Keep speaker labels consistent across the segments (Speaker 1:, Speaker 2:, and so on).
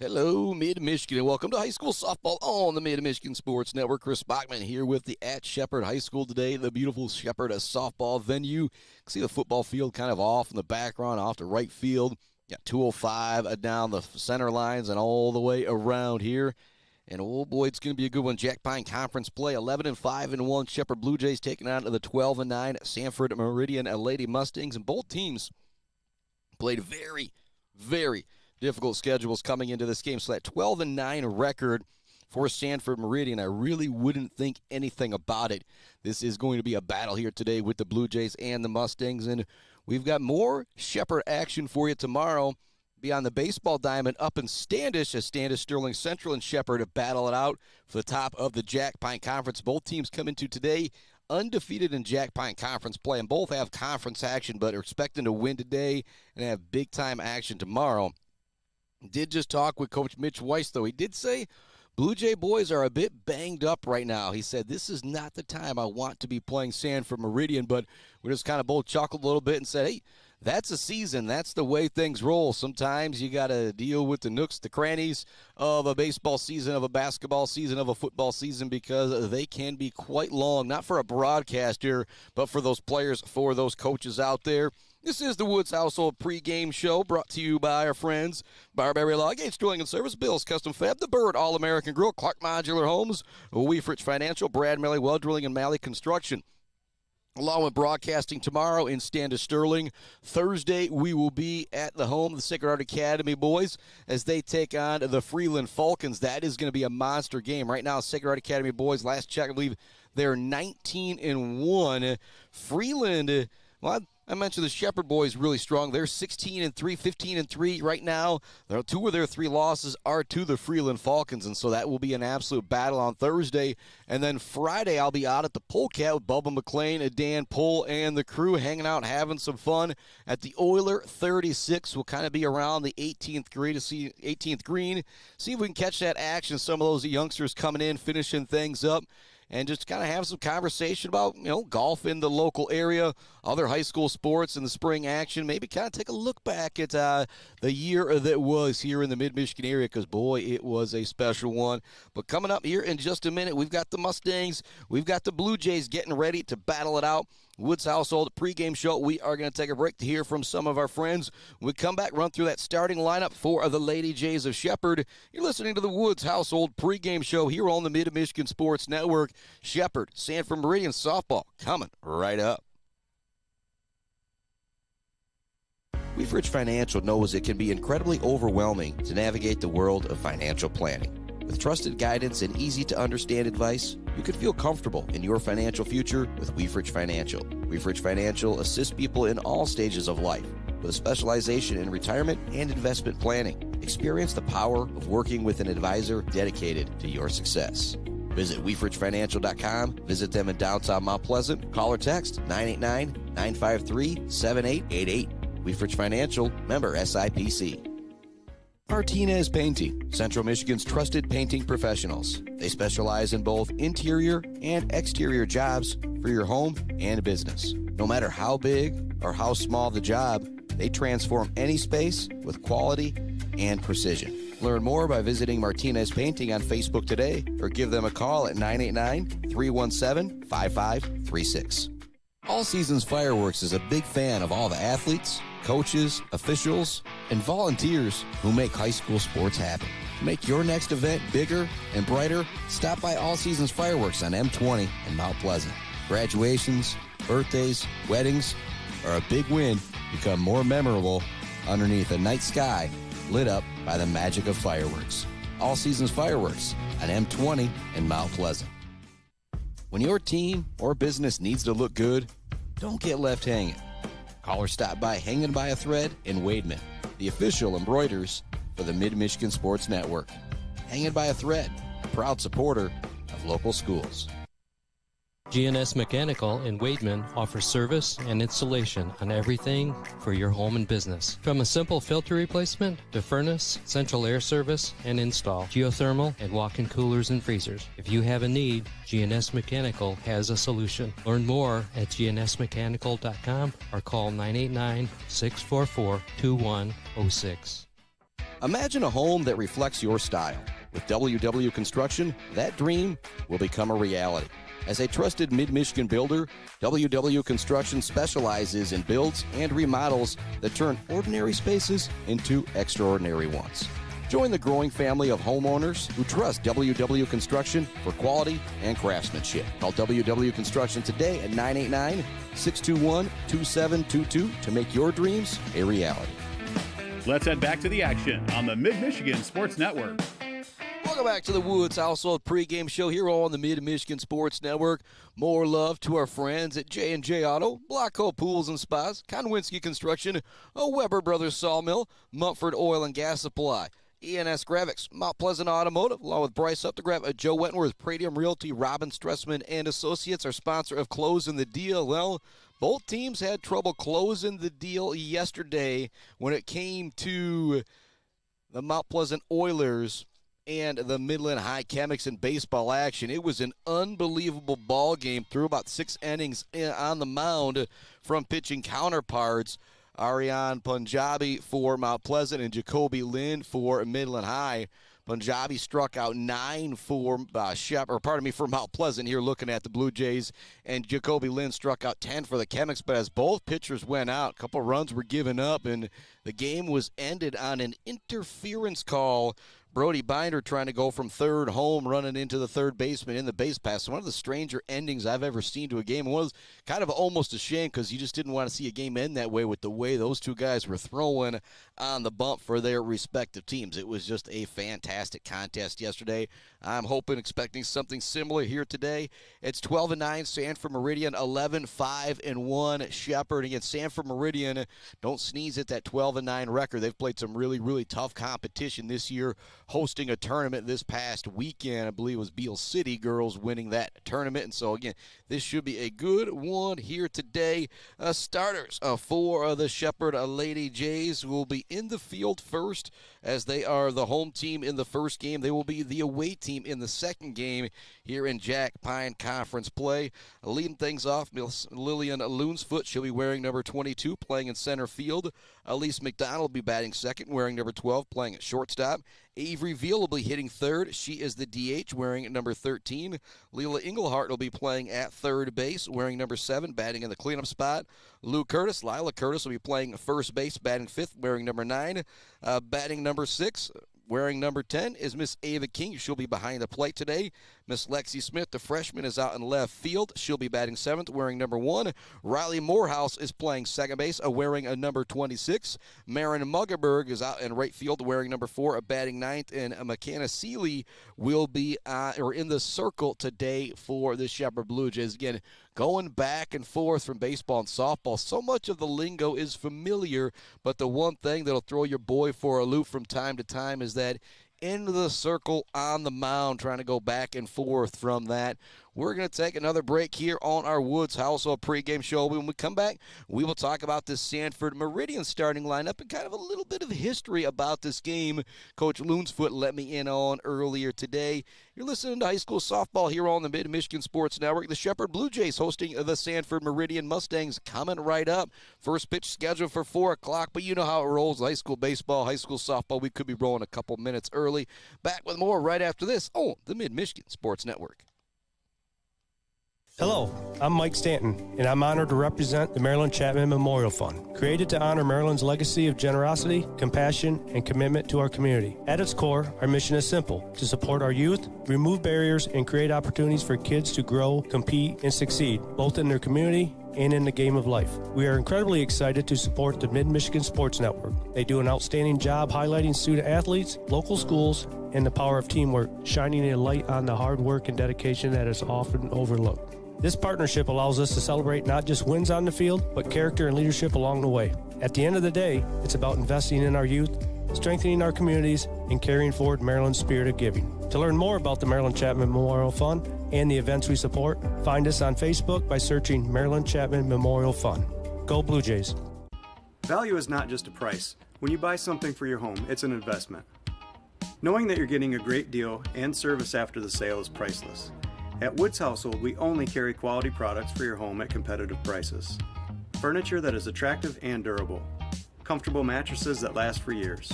Speaker 1: Hello, Mid-Michigan, and welcome to high school softball on the Mid-Michigan Sports Network. Chris Bachman here with the at Shepherd High School today, the beautiful Shepherd softball venue. You can see the football field kind of off in the background, off to right field. Got 205 down the center lines and all the way around here. And oh boy, it's going to be a good one. Jack Pine Conference play, 11-5-1. Shepherd Bluejays taking on the 12-9 Sanford Meridian Lady Mustangs, and both teams played very, very difficult schedules coming into this game. So that 12-9 record for Sanford Meridian, I really wouldn't think anything about it. This is going to be a battle here today with the Bluejays and the Mustangs, and we've got more Shepherd action for you tomorrow. Be on the baseball diamond up in Standish as Standish, Sterling Central, and Shepherd battle it out for the top of the Jack Pine Conference. Both teams come into today undefeated in Jack Pine Conference play, and both have conference action, but are expecting to win today and have big-time action tomorrow. Did just talk with Coach Mitch Weiss, though. He did say Bluejay boys are a bit banged up right now. He said, this is not the time I want to be playing Sanford Meridian, but we just kind of both chuckled a little bit and said, hey, that's a season. That's the way things roll. Sometimes you got to deal with the nooks, the crannies of a baseball season, of a basketball season, of a football season, because they can be quite long, not for a broadcaster, but for those players, for those coaches out there. This is the Woods Household pregame show brought to you by our friends Barberry Law, Gates Drilling and Service, Bill's Custom Fab, The Bird, All-American Grill, Clark Modular Homes, Weefrich Financial, Brad Malley Well Drilling, and Malley Construction. Along with broadcasting tomorrow in Standish Sterling. Thursday, we will be at the home of the Sacred Heart Academy boys as they take on the Freeland Falcons. That is going to be a monster game. Right now, Sacred Heart Academy boys, last check, I believe they're 19-1. Freeland, well, I mentioned the Shepherd boys really strong. They're 16-3, 15-3 right now. Two of their three losses are to the Freeland Falcons, and so that will be an absolute battle on Thursday. And then Friday, I'll be out at the Polecat with Bubba McLean, Dan Pohl, and the crew hanging out, having some fun at the Oiler 36. We'll kind of be around the 18th green see if we can catch that action. Some of those youngsters coming in, finishing things up, and just kind of have some conversation about, golf in the local area, other high school sports in the spring action. Maybe kind of take a look back at the year that was here in the Mid-Michigan area, because, boy, it was a special one. But coming up here in just a minute, we've got the Mustangs, we've got the Bluejays getting ready to battle it out. Woods Household pregame show. We are going to take a break to hear from some of our friends. When we come back, run through that starting lineup for the Lady Jays of Shepherd. You're listening to the Woods Household pregame show here on the Mid-Michigan Sports Network. Shepherd, Sanford Meridian softball coming right up. Weefrich Financial knows it can be incredibly overwhelming to navigate the world of financial planning. With trusted guidance and easy-to-understand advice, you can feel comfortable in your financial future with Weefrich Financial. Weefrich Financial assists people in all stages of life with a specialization in retirement and investment planning. Experience the power of working with an advisor dedicated to your success. Visit weefrichfinancial.com. Visit them in downtown Mount Pleasant. Call or text 989-953-7888. Weefrich Financial, member SIPC. Martinez Painting, Central Michigan's trusted painting professionals. They specialize in both interior and exterior jobs for your home and business. No matter how big or how small the job, they transform any space with quality and precision. Learn more by visiting Martinez Painting on Facebook today or give them a call at 989-317-5536. All Seasons Fireworks is a big fan of all the athletes, coaches, officials, and volunteers who make high school sports happen. To make your next event bigger and brighter, stop by All Seasons Fireworks on M20 in Mount Pleasant. Graduations, birthdays, weddings, or a big win become more memorable underneath a night sky lit up by the magic of fireworks. All Seasons Fireworks on M20 in Mount Pleasant. When your team or business needs to look good, don't get left hanging. Call or stop by Hanging by a Thread in Wademan, the official embroiders for the Mid-Michigan Sports Network. Hanging by a Thread, a proud supporter of local schools.
Speaker 2: GNS Mechanical in Wademan offers service and installation on everything for your home and business. From a simple filter replacement to furnace, central air service, and install, geothermal, and walk-in coolers and freezers. If you have a need, GNS Mechanical has a solution. Learn more at gnsmechanical.com or call 989-644-2106.
Speaker 1: Imagine a home that reflects your style. With WW Construction, that dream will become a reality. As a trusted Mid-Michigan builder, WW Construction specializes in builds and remodels that turn ordinary spaces into extraordinary ones. Join the growing family of homeowners who trust WW Construction for quality and craftsmanship. Call WW Construction today at 989-621-2722 to make your dreams a reality.
Speaker 3: Let's head back to the action on the Mid-Michigan Sports Network.
Speaker 1: Welcome back to the Woods Household pregame show here on the Mid-Michigan Sports Network. More love to our friends at J&J Auto, Blackhole Pools and Spas, Konwinski Construction, Weber Brothers Sawmill, Mumford Oil and Gas Supply, ENS Graphics, Mount Pleasant Automotive, along with Bryce Updegraph, Joe Wentworth, Pradium Realty, Robin Stressman and Associates, our sponsor of Closing the Deal. Well, both teams had trouble closing the deal yesterday when it came to the Mount Pleasant Oilers and the Midland High Chemics in baseball action. It was an unbelievable ball game through about 6 innings on the mound from pitching counterparts. Aryan Punjabi for Mount Pleasant and Jacoby Lynn for Midland High. Punjabi struck out 9 for for Mount Pleasant here looking at the Blue Jays, and Jacoby Lynn struck out 10 for the Chemics. But as both pitchers went out, a couple runs were given up, and the game was ended on an interference call. Brody Binder trying to go from third home, running into the third baseman in the base pass. One of the stranger endings I've ever seen to a game. It was kind of almost a shame because you just didn't want to see a game end that way with the way those two guys were throwing on the bump for their respective teams. It was just a fantastic contest yesterday. I'm expecting something similar here today. It's 12-9 Sanford Meridian, 11-5-1 Shepherd. Again, Sanford Meridian, don't sneeze at that 12-9 record. They've played some really, really tough competition this year, hosting a tournament this past weekend. I believe it was Beale City girls winning that tournament. And so, again, this should be a good one here today. Starters for the Shepherd Lady Jays will be in the field first, as they are the home team in the first game. They will be the away team in the second game here in Jack Pine Conference play. Leading things off, Lillian Loonsfoot. She'll be wearing number 22, playing in center field. Elise McDonald will be batting second, wearing number 12, playing at shortstop. Avery Veal will be hitting third. She is the DH, wearing number 13. Leela Englehart will be playing at third base, wearing number 7, batting in the cleanup spot. Lila Curtis will be playing first base, batting fifth, wearing number 9. Batting number 6, wearing number 10, is Miss Ava King. She'll be behind the plate today. Miss Lexi Smith, the freshman, is out in left field. She'll be batting 7th, wearing number 1. Riley Morehouse is playing second base, wearing a number 26. Marin Muggerberg is out in right field, wearing number 4, batting 9th. And MeKahna Seely will be in the circle today for the Shepherd Blue Jays. Again, going back and forth from baseball and softball, so much of the lingo is familiar, but the one thing that'll throw your boy for a loop from time to time is that into the circle on the mound, trying to go back and forth from that. We're going to take another break here on our Woods Household pregame show. When we come back, we will talk about this Sanford Meridian starting lineup and kind of a little bit of history about this game Coach Loonsfoot let me in on earlier today. You're listening to high school softball here on the Mid-Michigan Sports Network. The Shepherd Blue Jays hosting the Sanford Meridian Mustangs coming right up. First pitch scheduled for 4 o'clock, but you know how it rolls. High school baseball, high school softball, we could be rolling a couple minutes early. Back with more right after this on the Mid-Michigan Sports Network.
Speaker 4: Hello, I'm Mike Stanton, and I'm honored to represent the Maryland Chapman Memorial Fund, created to honor Maryland's legacy of generosity, compassion, and commitment to our community. At its core, our mission is simple: to support our youth, remove barriers, and create opportunities for kids to grow, compete, and succeed, both in their community and in the game of life. We are incredibly excited to support the Mid-Michigan Sports Network. They do an outstanding job highlighting student athletes, local schools, and the power of teamwork, shining a light on the hard work and dedication that is often overlooked. This partnership allows us to celebrate not just wins on the field, but character and leadership along the way. At the end of the day, it's about investing in our youth, strengthening our communities, and carrying forward Maryland's spirit of giving. To learn more about the Maryland Chapman Memorial Fund and the events we support, find us on Facebook by searching Maryland Chapman Memorial Fund. Go Blue Jays.
Speaker 5: Value is not just a price. When you buy something for your home, it's an investment. Knowing that you're getting a great deal and service after the sale is priceless. At Woods Household, we only carry quality products for your home at competitive prices. Furniture that is attractive and durable. Comfortable mattresses that last for years.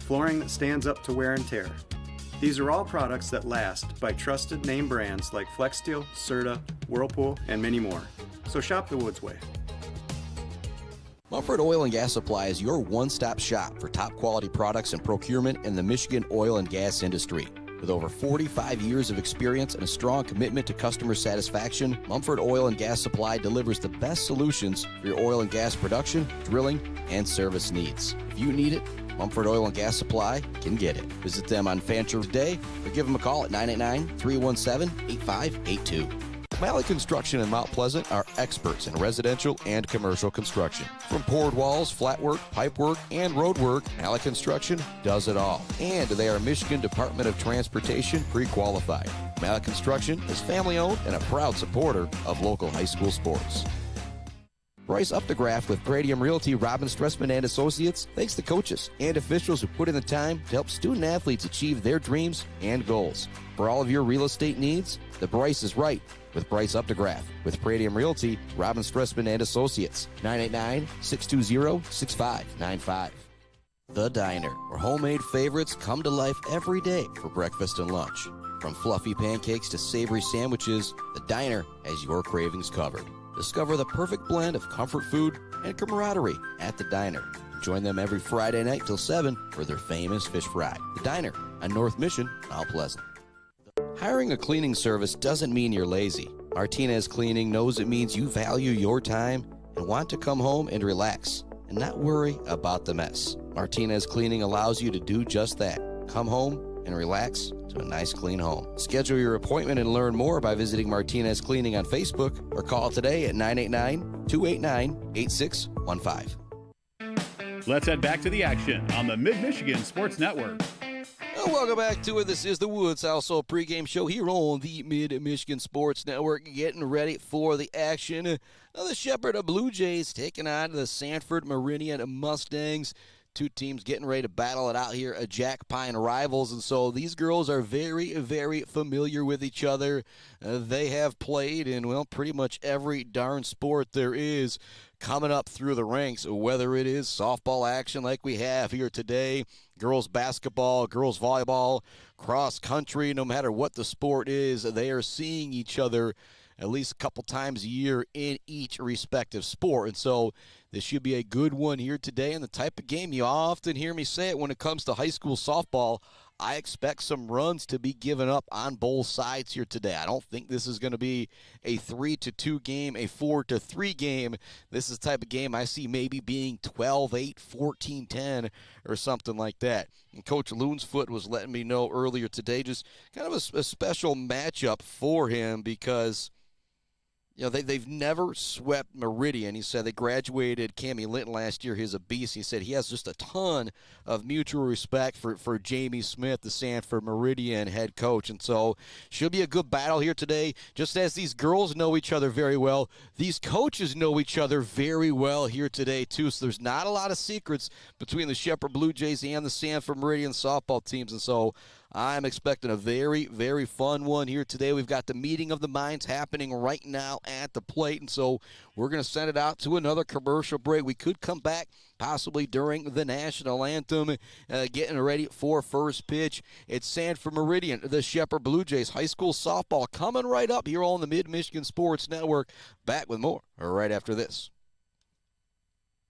Speaker 5: flooring that stands up to wear and tear. These are all products that last by trusted name brands like FlexSteel, Serta, Whirlpool, and many more. So shop the Woods way.
Speaker 1: Mumford Oil and Gas Supply is your one-stop shop for top quality products and procurement in the Michigan oil and gas industry. With over 45 years of experience and a strong commitment to customer satisfaction, Mumford Oil and Gas Supply delivers the best solutions for your oil and gas production, drilling, and service needs. If you need it, Mumford Oil and Gas Supply can get it. Visit them on Fancher Day or give them a call at 989-317-8582. Malley Construction in Mount Pleasant are experts in residential and commercial construction. From poured walls, flat work, pipe work, and road work, Malley Construction does it all. And they are Michigan Department of Transportation pre-qualified. Malley Construction is family-owned and a proud supporter of local high school sports. Bryce Updegraff with Meridian Realty, Robin Stressman and Associates thanks the coaches and officials who put in the time to help student athletes achieve their dreams and goals. For all of your real estate needs, the Bryce is right with Bryce Updegraff. With Meridian Realty, Robin Stressman and Associates, 989-620-6595. The Diner, where homemade favorites come to life every day for breakfast and lunch. From fluffy pancakes to savory sandwiches, the Diner has your cravings covered. Discover the perfect blend of comfort food and camaraderie at the Diner. Join them every Friday night till 7 for their famous fish fry. The Diner on North Mission, Mount Pleasant. Hiring a cleaning service doesn't mean you're lazy. Martinez Cleaning knows it means you value your time and want to come home and relax and not worry about the mess. Martinez Cleaning allows you to do just that. Come home and relax to a nice clean home. Schedule your appointment and learn more by visiting Martinez Cleaning on Facebook or call today at 989-289-8615.
Speaker 3: Let's head back to the action on the Mid-Michigan Sports Network.
Speaker 1: Well, welcome back to it. This is the Woods Household pregame show here on the Mid-Michigan Sports Network. Getting ready for the action. Now the Shepherd of Bluejays taking on the Sanford Meridian Mustangs. Two teams getting ready to battle it out here, Jack Pine rivals, and so these girls are very, very familiar with each other. They have played in, well, pretty much every darn sport there is coming up through the ranks, whether it is softball action like we have here today, girls basketball, girls volleyball, cross country, no matter what the sport is, they are seeing each other at least a couple times a year in each respective sport. And so this should be a good one here today, and the type of game you often hear me say it when it comes to high school softball. I expect some runs to be given up on both sides here today. I don't think this is going to be a 3-2 game, a 4-3 game. This is the type of game I see maybe being 12-8, 14-10, or something like that. And Coach Loonsfoot was letting me know earlier today, just kind of a special matchup for him because you know, they've never swept Meridian. He said they graduated Cammie Linton last year. He's a beast. He said he has just a ton of mutual respect for Jamie Smith, the Sanford Meridian head coach. And so should be a good battle here today. Just as these girls know each other very well, these coaches know each other very well here today, too. So there's not a lot of secrets between the Shepherd Bluejays and the Sanford Meridian softball teams. And so I'm expecting a very, very fun one here today. We've got the meeting of the minds happening right now at the plate, and so we're going to send it out to another commercial break. We could come back possibly during the national anthem, getting ready for first pitch. It's Sanford Meridian, the Shepherd Bluejays high school softball coming right up here on the Mid-Michigan Sports Network. Back with more right after this.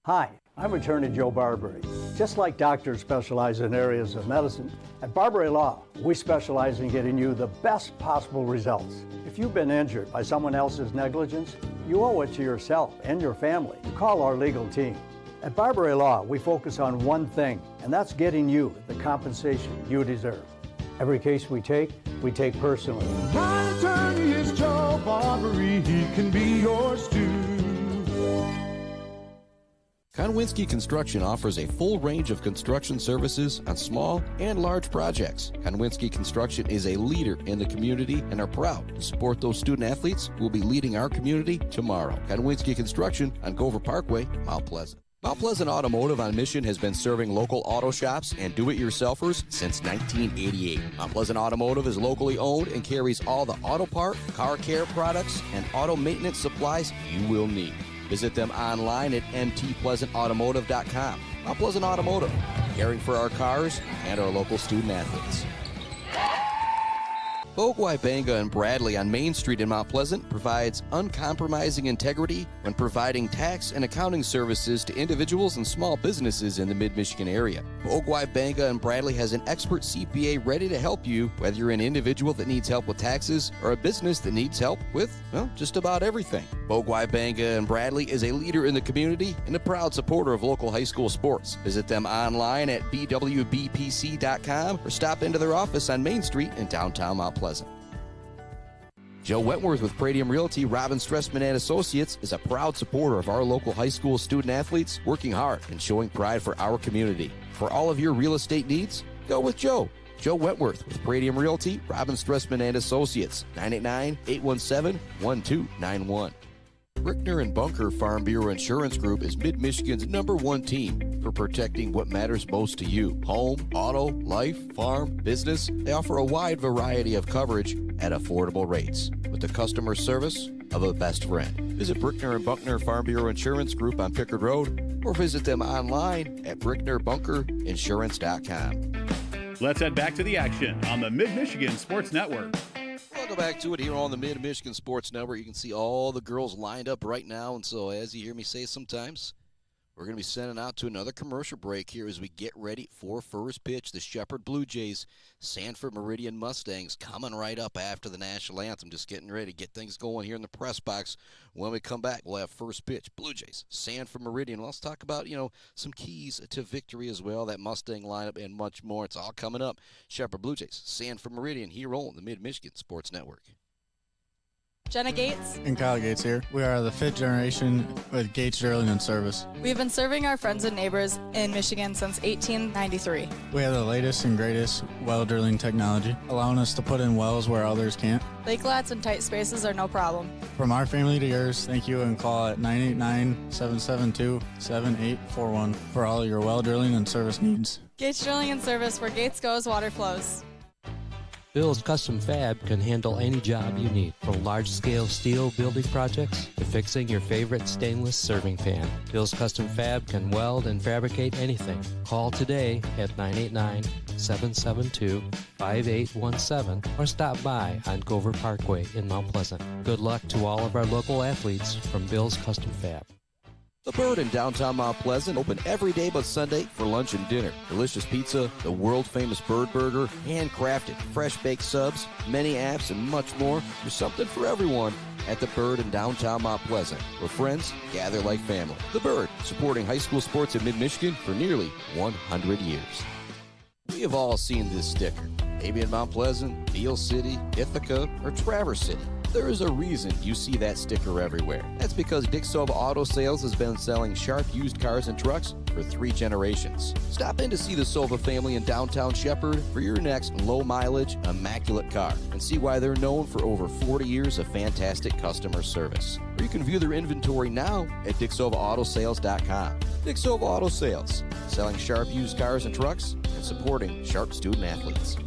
Speaker 6: Hi, I'm Attorney Joe Barbary. Just like doctors specialize in areas of medicine, at Barbary Law, we specialize in getting you the best possible results. If you've been injured by someone else's negligence, you owe it to yourself and your family to call our legal team. At Barbary Law, we focus on one thing, and that's getting you the compensation you deserve. Every case we take personally.
Speaker 7: My attorney is Joe Barbary. He can be yours too.
Speaker 1: Konwinski Construction offers a full range of construction services on small and large projects. Konwinski Construction is a leader in the community and are proud to support those student athletes who will be leading our community tomorrow. Konwinski Construction on Gover Parkway, Mount Pleasant. Mount Pleasant Automotive on Mission has been serving local auto shops and do-it-yourselfers since 1988. Mount Pleasant Automotive is locally owned and carries all the auto part, car care products, and auto maintenance supplies you will need. Visit them online at mtpleasantautomotive.com. Mount Pleasant Automotive, caring for our cars and our local student athletes. Bluejay Banga and Bradley on Main Street in Mount Pleasant provides uncompromising integrity when providing tax and accounting services to individuals and small businesses in the Mid-Michigan area. Bluejay Banga and Bradley has an expert CPA ready to help you, whether you're an individual that needs help with taxes or a business that needs help with, well, just about everything. Bluejay Banga and Bradley is a leader in the community and a proud supporter of local high school sports. Visit them online at bwbpc.com or stop into their office on Main Street in downtown Mount Pleasant. Joe Wentworth with Meridian Realty, Robin Stressman and Associates is a proud supporter of our local high school student athletes, working hard and showing pride for our community. For all of your real estate needs, go with Joe. Joe Wentworth with Meridian Realty, Robin Stressman and Associates, 989-817-1291. Brickner and Bunker Farm Bureau Insurance Group is Mid-Michigan's #1 team for protecting what matters most to you. Home, auto, life, farm, business. They offer a wide variety of coverage at affordable rates with the customer service of a best friend. Visit Brickner and Buckner Farm Bureau Insurance Group on Pickard Road or visit them online at bricknerbunkerinsurance.com.
Speaker 3: Let's head back to the action on the Mid-Michigan Sports Network.
Speaker 1: Welcome back to it here on the Mid-Michigan Sports Network. You can see all the girls lined up right now, and so as you hear me say sometimes, we're going to be sending out to another commercial break here as we get ready for first pitch. The Shepherd Bluejays, Sanford Meridian Mustangs coming right up after the national anthem. Just getting ready to get things going here in the press box. When we come back, we'll have first pitch. Bluejays, Sanford Meridian. Let's talk about, some keys to victory as well, that Mustang lineup and much more. It's all coming up. Shepherd Bluejays, Sanford Meridian here on the Mid-Michigan Sports Network.
Speaker 8: Jenna Gates.
Speaker 9: And Kyle Gates here. We are the 5th generation with Gates Drilling and Service.
Speaker 8: We've been serving our friends and neighbors in Michigan since 1893.
Speaker 9: We have the latest and greatest well drilling technology, allowing us to put in wells where others can't.
Speaker 8: Lake lots and tight spaces are no problem.
Speaker 9: From our family to yours, thank you, and call at 989-772-7841 for all your well drilling and service needs.
Speaker 8: Gates Drilling and Service, where Gates goes, water flows.
Speaker 2: Bill's Custom Fab can handle any job you need, from large-scale steel building projects to fixing your favorite stainless serving pan. Bill's Custom Fab can weld and fabricate anything. Call today at 989-772-5817 or stop by on Gover Parkway in Mount Pleasant. Good luck to all of our local athletes from Bill's Custom Fab.
Speaker 1: The Bird in downtown Mount Pleasant, open every day but Sunday for lunch and dinner. Delicious pizza, the world-famous Bird Burger, handcrafted, fresh-baked subs, many apps, and much more. There's something for everyone at The Bird in downtown Mount Pleasant, where friends gather like family. The Bird, supporting high school sports in Mid-Michigan for nearly 100 years. We have all seen this sticker, maybe in Mount Pleasant, Beale City, Ithaca, or Traverse City. There is a reason you see that sticker everywhere. That's because Dick Sova Auto Sales has been selling sharp used cars and trucks for 3 generations. Stop in to see the Sova family in downtown Shepherd for your next low-mileage, immaculate car and see why they're known for over 40 years of fantastic customer service. Or you can view their inventory now at DickSovaAutoSales.com. Dick Sova Auto Sales, selling sharp used cars and trucks and supporting sharp student athletes.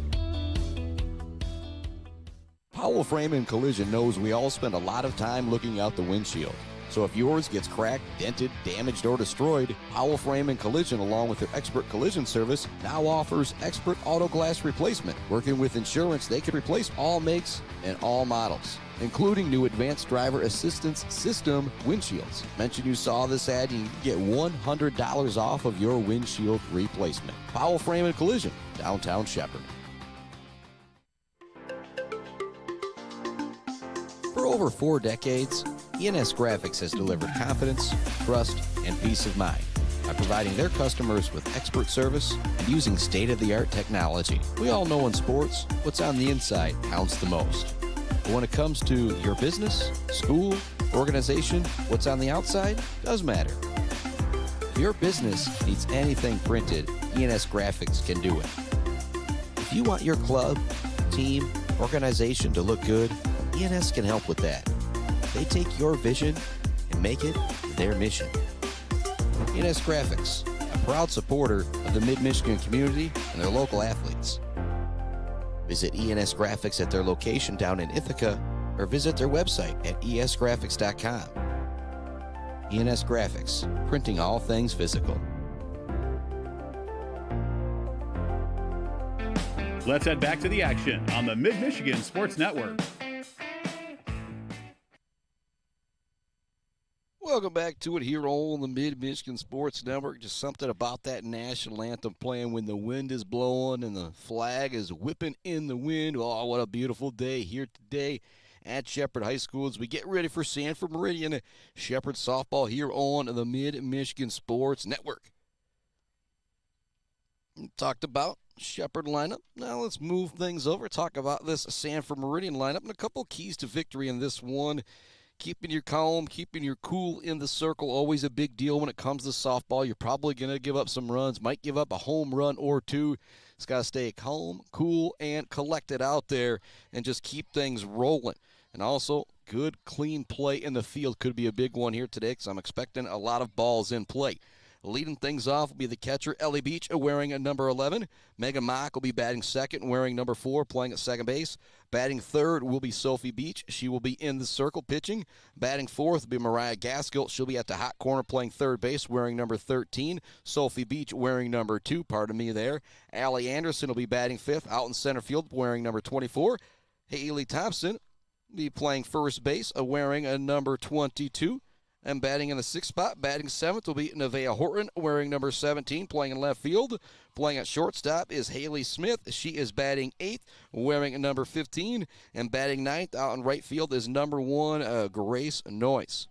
Speaker 1: Powell Frame and Collision knows we all spend a lot of time looking out the windshield. So if yours gets cracked, dented, damaged, or destroyed, Powell Frame and Collision, along with their expert collision service, now offers expert auto glass replacement. Working with insurance, they can replace all makes and all models, including new advanced driver assistance system windshields. Mention you saw this ad and you get $100 off of your windshield replacement. Powell Frame and Collision, downtown Shepherd. For over 4 decades, ENS Graphics has delivered confidence, trust, and peace of mind by providing their customers with expert service and using state-of-the-art technology. We all know in sports, what's on the inside counts the most. But when it comes to your business, school, organization, what's on the outside does matter. If your business needs anything printed, ENS Graphics can do it. If you want your club, team, organization to look good, ENS can help with that. They take your vision and make it their mission. ENS Graphics, a proud supporter of the Mid-Michigan community and their local athletes. Visit ENS Graphics at their location down in Ithaca or visit their website at esgraphics.com. ENS Graphics, printing all things physical.
Speaker 3: Let's head back to the action on the Mid-Michigan Sports Network.
Speaker 1: Welcome back to it here on the Mid-Michigan Sports Network. Just something about that national anthem playing when the wind is blowing and the flag is whipping in the wind. Oh, what a beautiful day here today at Shepherd High School as we get ready for Sanford Meridian Shepherd softball here on the Mid-Michigan Sports Network. We talked about Shepherd lineup. Now let's move things over. Talk about this Sanford Meridian lineup and a couple keys to victory in this one. Keeping your calm, keeping your cool in the circle, always a big deal when it comes to softball. You're probably going to give up some runs, might give up a home run or two. It's got to stay calm, cool, and collected out there and just keep things rolling. And also, good, clean play in the field could be a big one here today because I'm expecting a lot of balls in play. Leading things off will be the catcher, Ava Beach, wearing a number 11. Megan Mock will be batting second, wearing number 4, playing at second base. Batting third will be Sophie Beach. She will be in the circle pitching. Batting fourth will be Mariah Gaskill. She'll be at the hot corner playing third base, wearing number 13. Sophie Beach wearing number 2, pardon me there. Allie Anderson will be batting fifth, out in center field, wearing number 24. Haley Thompson will be playing first base, wearing a number 22. And batting in the sixth spot, batting seventh will be Nevaeh Horton, wearing number 17, playing in left field. Playing at shortstop is Haley Smith. She is batting eighth, wearing number 15. And batting ninth out in right field is number 1, Grace Noyce.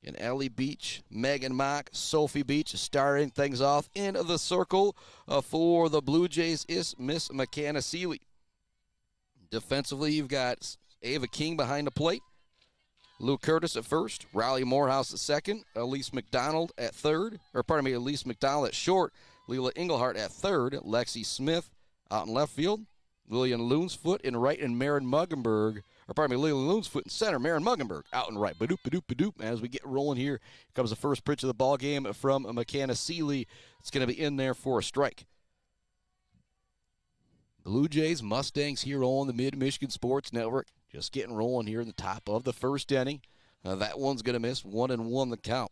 Speaker 1: And Ellie Beach, Megan Mock, Sophie Beach starting things off in the circle for the Blue Jays is Miss MeKahna Seely. Defensively, you've got Ava King behind the plate, Lou Curtis at first, Riley Morehouse at second, Elise McDonald at short, Leila Engelhart at third, Lexi Smith out in left field, Lillian Loonsfoot in right, and Leila Loonsfoot in center, Marin Muggenberg out and right. Badoop, badoop, badoop. As we get rolling here, comes the first pitch of the ball game from MeKahna Seely. It's going to be in there for a strike. Blue Jays, Mustangs here on the Mid-Michigan Sports Network. Just getting rolling here in the top of the first inning. That one's going to miss, 1-1 the count.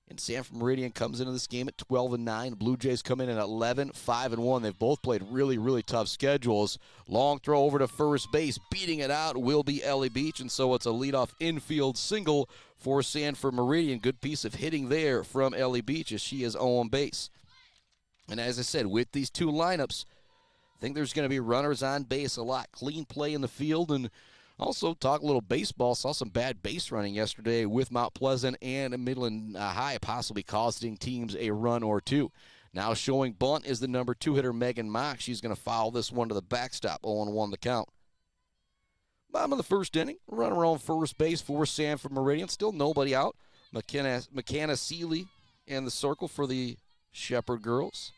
Speaker 1: And Sanford Meridian comes into this game at 12-9. Blue Jays come in at 11, 5-1. They've both played really, really tough schedules. Long throw over to first base. Beating it out will be Ellie Beach, and so it's a leadoff infield single for Sanford Meridian. Good piece of hitting there from Ellie Beach as she is on base. And as I said, with these two lineups, I think there's going to be runners on base a lot. Clean play in the field, and also, talk a little baseball. Saw some bad base running yesterday with Mount Pleasant and Midland High, possibly costing teams a run or two. Now showing bunt is the number 2 hitter, Megan Mock. She's going to foul this one to the backstop, 0-1 the count. Bottom of the first inning, runner on first base for Sanford Meridian. Still nobody out. MeKahna Seely in the circle for the Shepherd girls.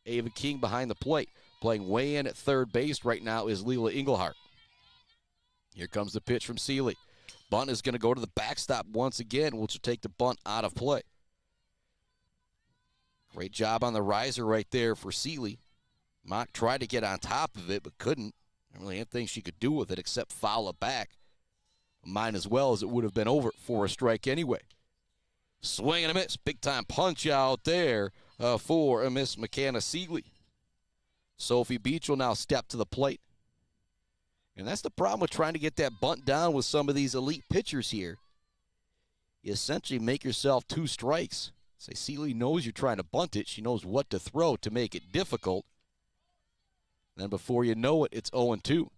Speaker 1: Ava King behind the plate. Playing way in at third base right now is Leila Engelhart. Here comes the pitch from Seely. Bunt is going to go to the backstop once again, which will take the bunt out of play. Great job on the riser right there for Seely. Mock tried to get on top of it, but couldn't. Not really anything she could do with it except foul it back. Might as well, as it would have been over for a strike anyway. Swing and a miss. Big-time punch out there for Miss MeKahna Seely. Sophie Beach will now step to the plate. And that's the problem with trying to get that bunt down with some of these elite pitchers here. You essentially make yourself 2 strikes. Say Seely knows you're trying to bunt it. She knows what to throw to make it difficult. And then before you know it, it's 0-2.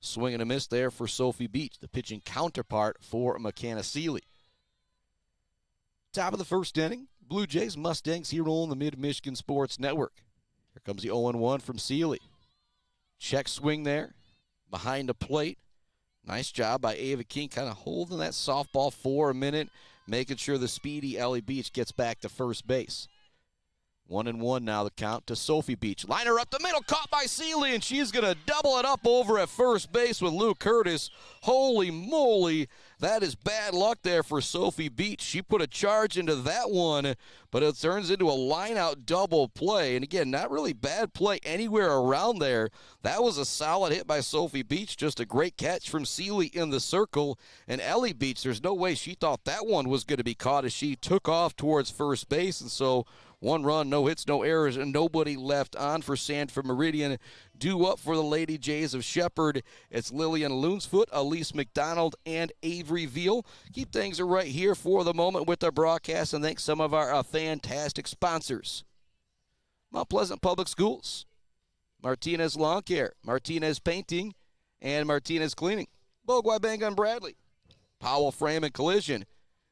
Speaker 1: Swing and a miss there for Sophie Beach, the pitching counterpart for MeKahna Seely. Top of the first inning, Blue Jays, Mustangs here on the Mid-Michigan Sports Network. Here comes the 0-1 from Seely. Check swing there. Behind the plate. Nice job by Ava King, kind of holding that softball for a minute, making sure the speedy Ellie Beach gets back to first base. 1-1 now the count to Sophie Beach. Liner up the middle, caught by Seely, and she's going to double it up over at first base with Lou Curtis. Holy moly, that is bad luck there for Sophie Beach. She put a charge into that one, but it turns into a line-out double play. And again, not really bad play anywhere around there. That was a solid hit by Sophie Beach, just a great catch from Seely in the circle. And Ellie Beach, there's no way she thought that one was going to be caught as she took off towards first base. And so 1 run, no hits, no errors, and nobody left on for Sanford Meridian. Due up for the Lady Jays of Shepherd. It's Lillian Loonsfoot, Elise McDonald, and Avery Veal. Keep things right here for the moment with our broadcast, and thanks some of our fantastic sponsors. Mount Pleasant Public Schools, Martinez Lawn Care, Martinez Painting, and Martinez Cleaning. Bogwai Bank on Bradley, Powell Frame and Collision,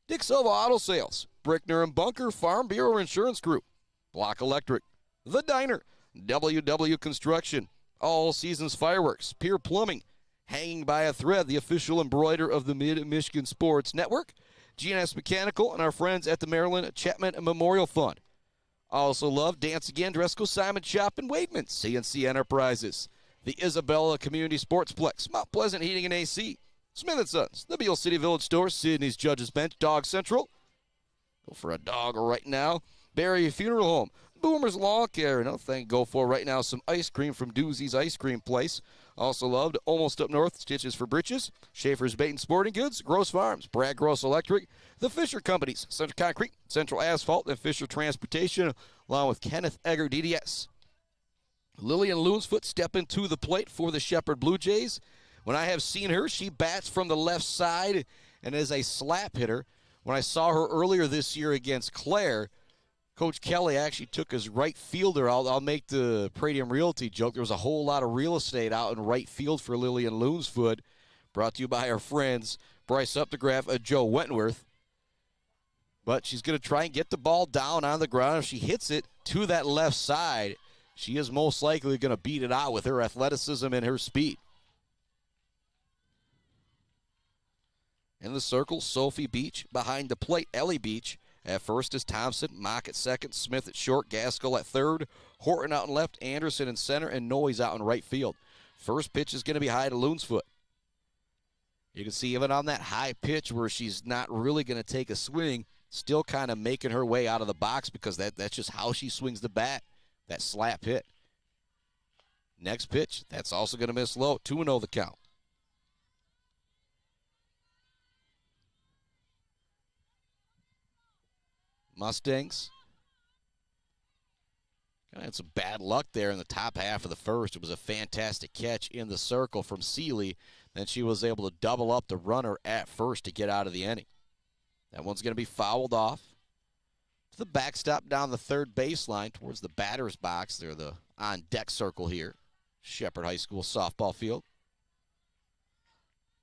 Speaker 1: Dick Silva Auto Sales, Brickner and Bunker Farm Bureau Insurance Group, Block Electric, The Diner, WW Construction, All Seasons Fireworks, Pier Plumbing, Hanging by a Thread, the official embroider of the Mid-Michigan Sports Network, GNS Mechanical, and our friends at the Maryland Chapman Memorial Fund. Also love Dance Again, Dresco Simon Shop, and Waitman, CNC Enterprises, the Isabella Community Sportsplex, Mount Pleasant Heating and AC, Smith & Sons, the Beale City Village Store, Sydney's Judges Bench, Dog Central. Go for a dog right now. Barry Funeral Home, Boomer's Lawn Care. Another thing go for right now, some ice cream from Doozy's Ice Cream Place. Also loved Almost Up North, Stitches for Britches, Schaefer's Bait and Sporting Goods, Gross Farms, Brad Gross Electric, the Fisher Companies, Central Concrete, Central Asphalt, and Fisher Transportation, along with Kenneth Egger, DDS. Lillian Loonsfoot stepping to the plate for the Shepherd Bluejays. When I have seen her, she bats from the left side and is a slap hitter. When I saw her earlier this year against Clare, Coach Kelly actually took his right fielder. I'll make the Pradium Realty joke. There was a whole lot of real estate out in right field for Lillian Loonsfoot. Brought to you by our friends Bryce Updegraff and Joe Wentworth. But she's going to try and get the ball down on the ground. If she hits it to that left side, she is most likely going to beat it out with her athleticism and her speed. In the circle, Sophie Beach. Behind the plate, Ellie Beach. At first is Thompson, Mock at second, Smith at short, Gaskell at third, Horton out in left, Anderson in center, and Noyes out in right field. First pitch is going to be high to Loonsfoot. You can see even on that high pitch where she's not really going to take a swing, still kind of making her way out of the box because that's just how she swings the bat, that slap hit. Next pitch, that's also going to miss low, 2-0 the count. Mustangs. Kind of had some bad luck there in the top half of the first. It was a fantastic catch in the circle from Seely. Then she was able to double up the runner at first to get out of the inning. That one's going to be fouled off. To the backstop down the third baseline towards the batter's box. They're the on-deck circle here. Shepherd High School softball field.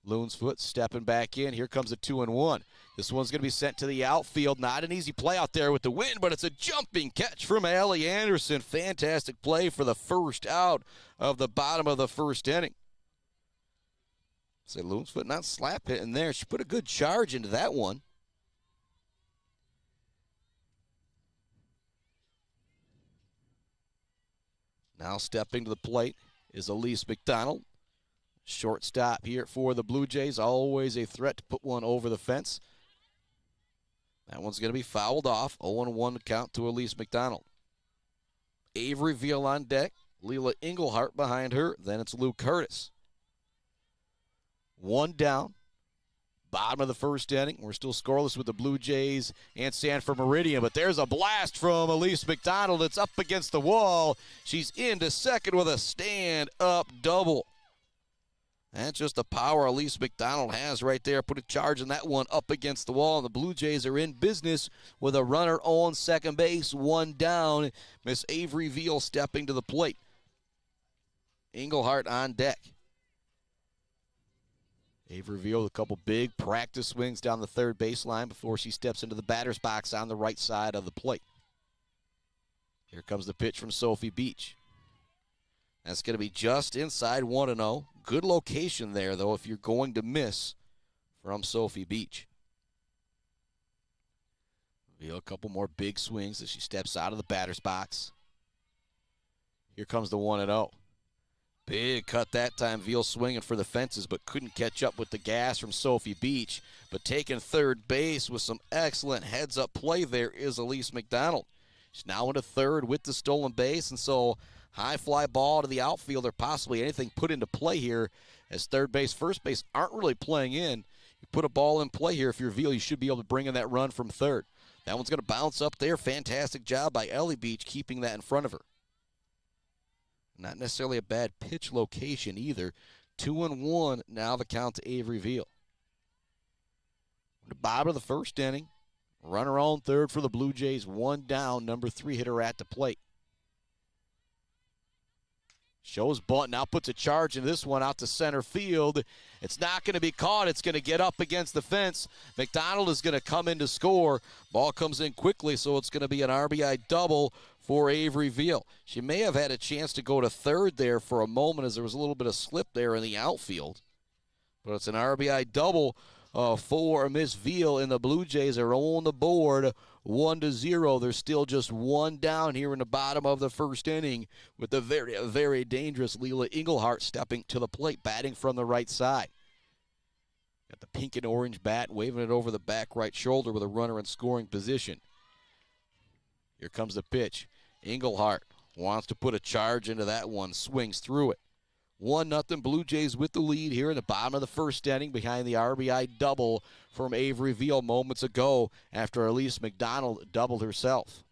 Speaker 1: Loonsfoot stepping back in. Here comes a 2-1. This one's going to be sent to the outfield. Not an easy play out there with the wind, but it's a jumping catch from Allie Anderson. Fantastic play for the first out of the bottom of the first inning. Say Loonsfoot not slap hitting there. She put a good charge into that one. Now stepping to the plate is Elise McDonald. Shortstop here for the Blue Jays. Always a threat to put one over the fence. That one's going to be fouled off. 0-1 count to Elise McDonald. Avery Veal on deck. Leela Englehart behind her. Then it's Lou Curtis. One down. Bottom of the first inning. We're still scoreless with the Blue Jays and Sanford Meridian, but there's a blast from Elise McDonald. It's up against the wall. She's into second with a stand-up double. That's just the power Elise McDonald has right there. Put a charge on that one up against the wall. And the Blue Jays are in business with a runner on second base, one down. Miss Avery Veal stepping to the plate. Englehart on deck. Avery Veal with a couple big practice swings down the third baseline before she steps into the batter's box on the right side of the plate. Here comes the pitch from Sophie Beach. That's going to be just inside 1-0. Good location there, though, if you're going to miss from Sophie Beach. Veal a couple more big swings as she steps out of the batter's box. Here comes the 1-0. Big cut that time. Veal swinging for the fences, but couldn't catch up with the gas from Sophie Beach. But taking third base with some excellent heads-up play there is Elise McDonald. She's now into third with the stolen base, and so high fly ball to the outfielder, possibly anything put into play here, as third base, first base aren't really playing in. You put a ball in play here, if you're Veal, you should be able to bring in that run from third. That one's going to bounce up there. Fantastic job by Ellie Beach keeping that in front of her. Not necessarily a bad pitch location either. 2-1, now the count to Avery Veal. The bottom of the first inning. Runner on third for the Blue Jays. One down, number 3 hitter at the plate. Shows bunt, now puts a charge in this one out to center field. It's not going to be caught. It's going to get up against the fence. McDonald is going to come in to score. Ball comes in quickly, so it's going to be an RBI double for Avery Veal. She may have had a chance to go to third there for a moment as there was a little bit of slip there in the outfield. But it's an RBI double for Miss Veal, and the Blue Jays are on the board 1-0. There's still just one down here in the bottom of the first inning with the very, very dangerous Leela Engelhardt stepping to the plate, batting from the right side. Got the pink and orange bat, waving it over the back right shoulder with a runner in scoring position. Here comes the pitch. Engelhardt wants to put a charge into that one, swings through it. 1-0 Blue Jays with the lead here in the bottom of the first inning behind the RBI double from Avery Veal moments ago after Elise McDonald doubled herself.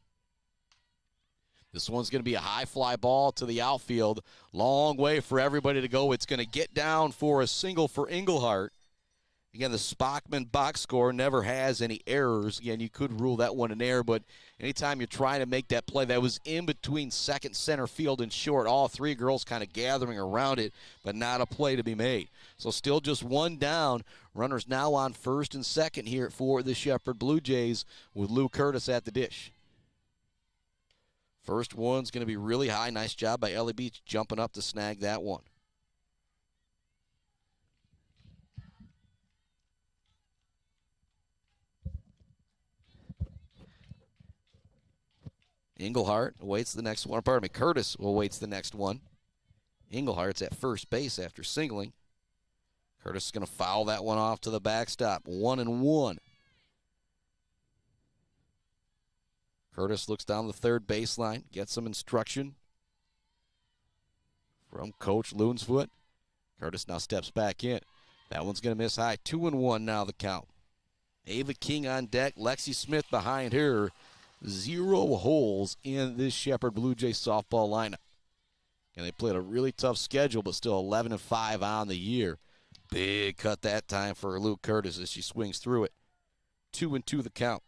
Speaker 1: This one's going to be a high fly ball to the outfield. Long way for everybody to go. It's going to get down for a single for Engelhardt. Again, the Spockman box score never has any errors. Again, you could rule that one an error, but anytime you're trying to make that play, that was in between second, center field, and short. All three girls kind of gathering around it, but not a play to be made. So still just one down. Runners now on first and second here for the Shepherd Blue Jays with Lou Curtis at the dish. First one's going to be really high. Nice job by Ellie Beach jumping up to snag that one. Engelhardt awaits the next one. Pardon me, Curtis awaits the next one. Engelhardt's at first base after singling. Curtis is going to foul that one off to the backstop. 1-1. Curtis looks down the third baseline, gets some instruction from Coach Loonsfoot. Curtis now steps back in. That one's going to miss high. 2-1 now the count. Ava King on deck. Lexi Smith behind her. 0 holes in this Shepherd Blue Jay softball lineup. And they played a really tough schedule, but still 11-5 on the year. Big cut that time for Luke Curtis as she swings through it. 2-2 the count.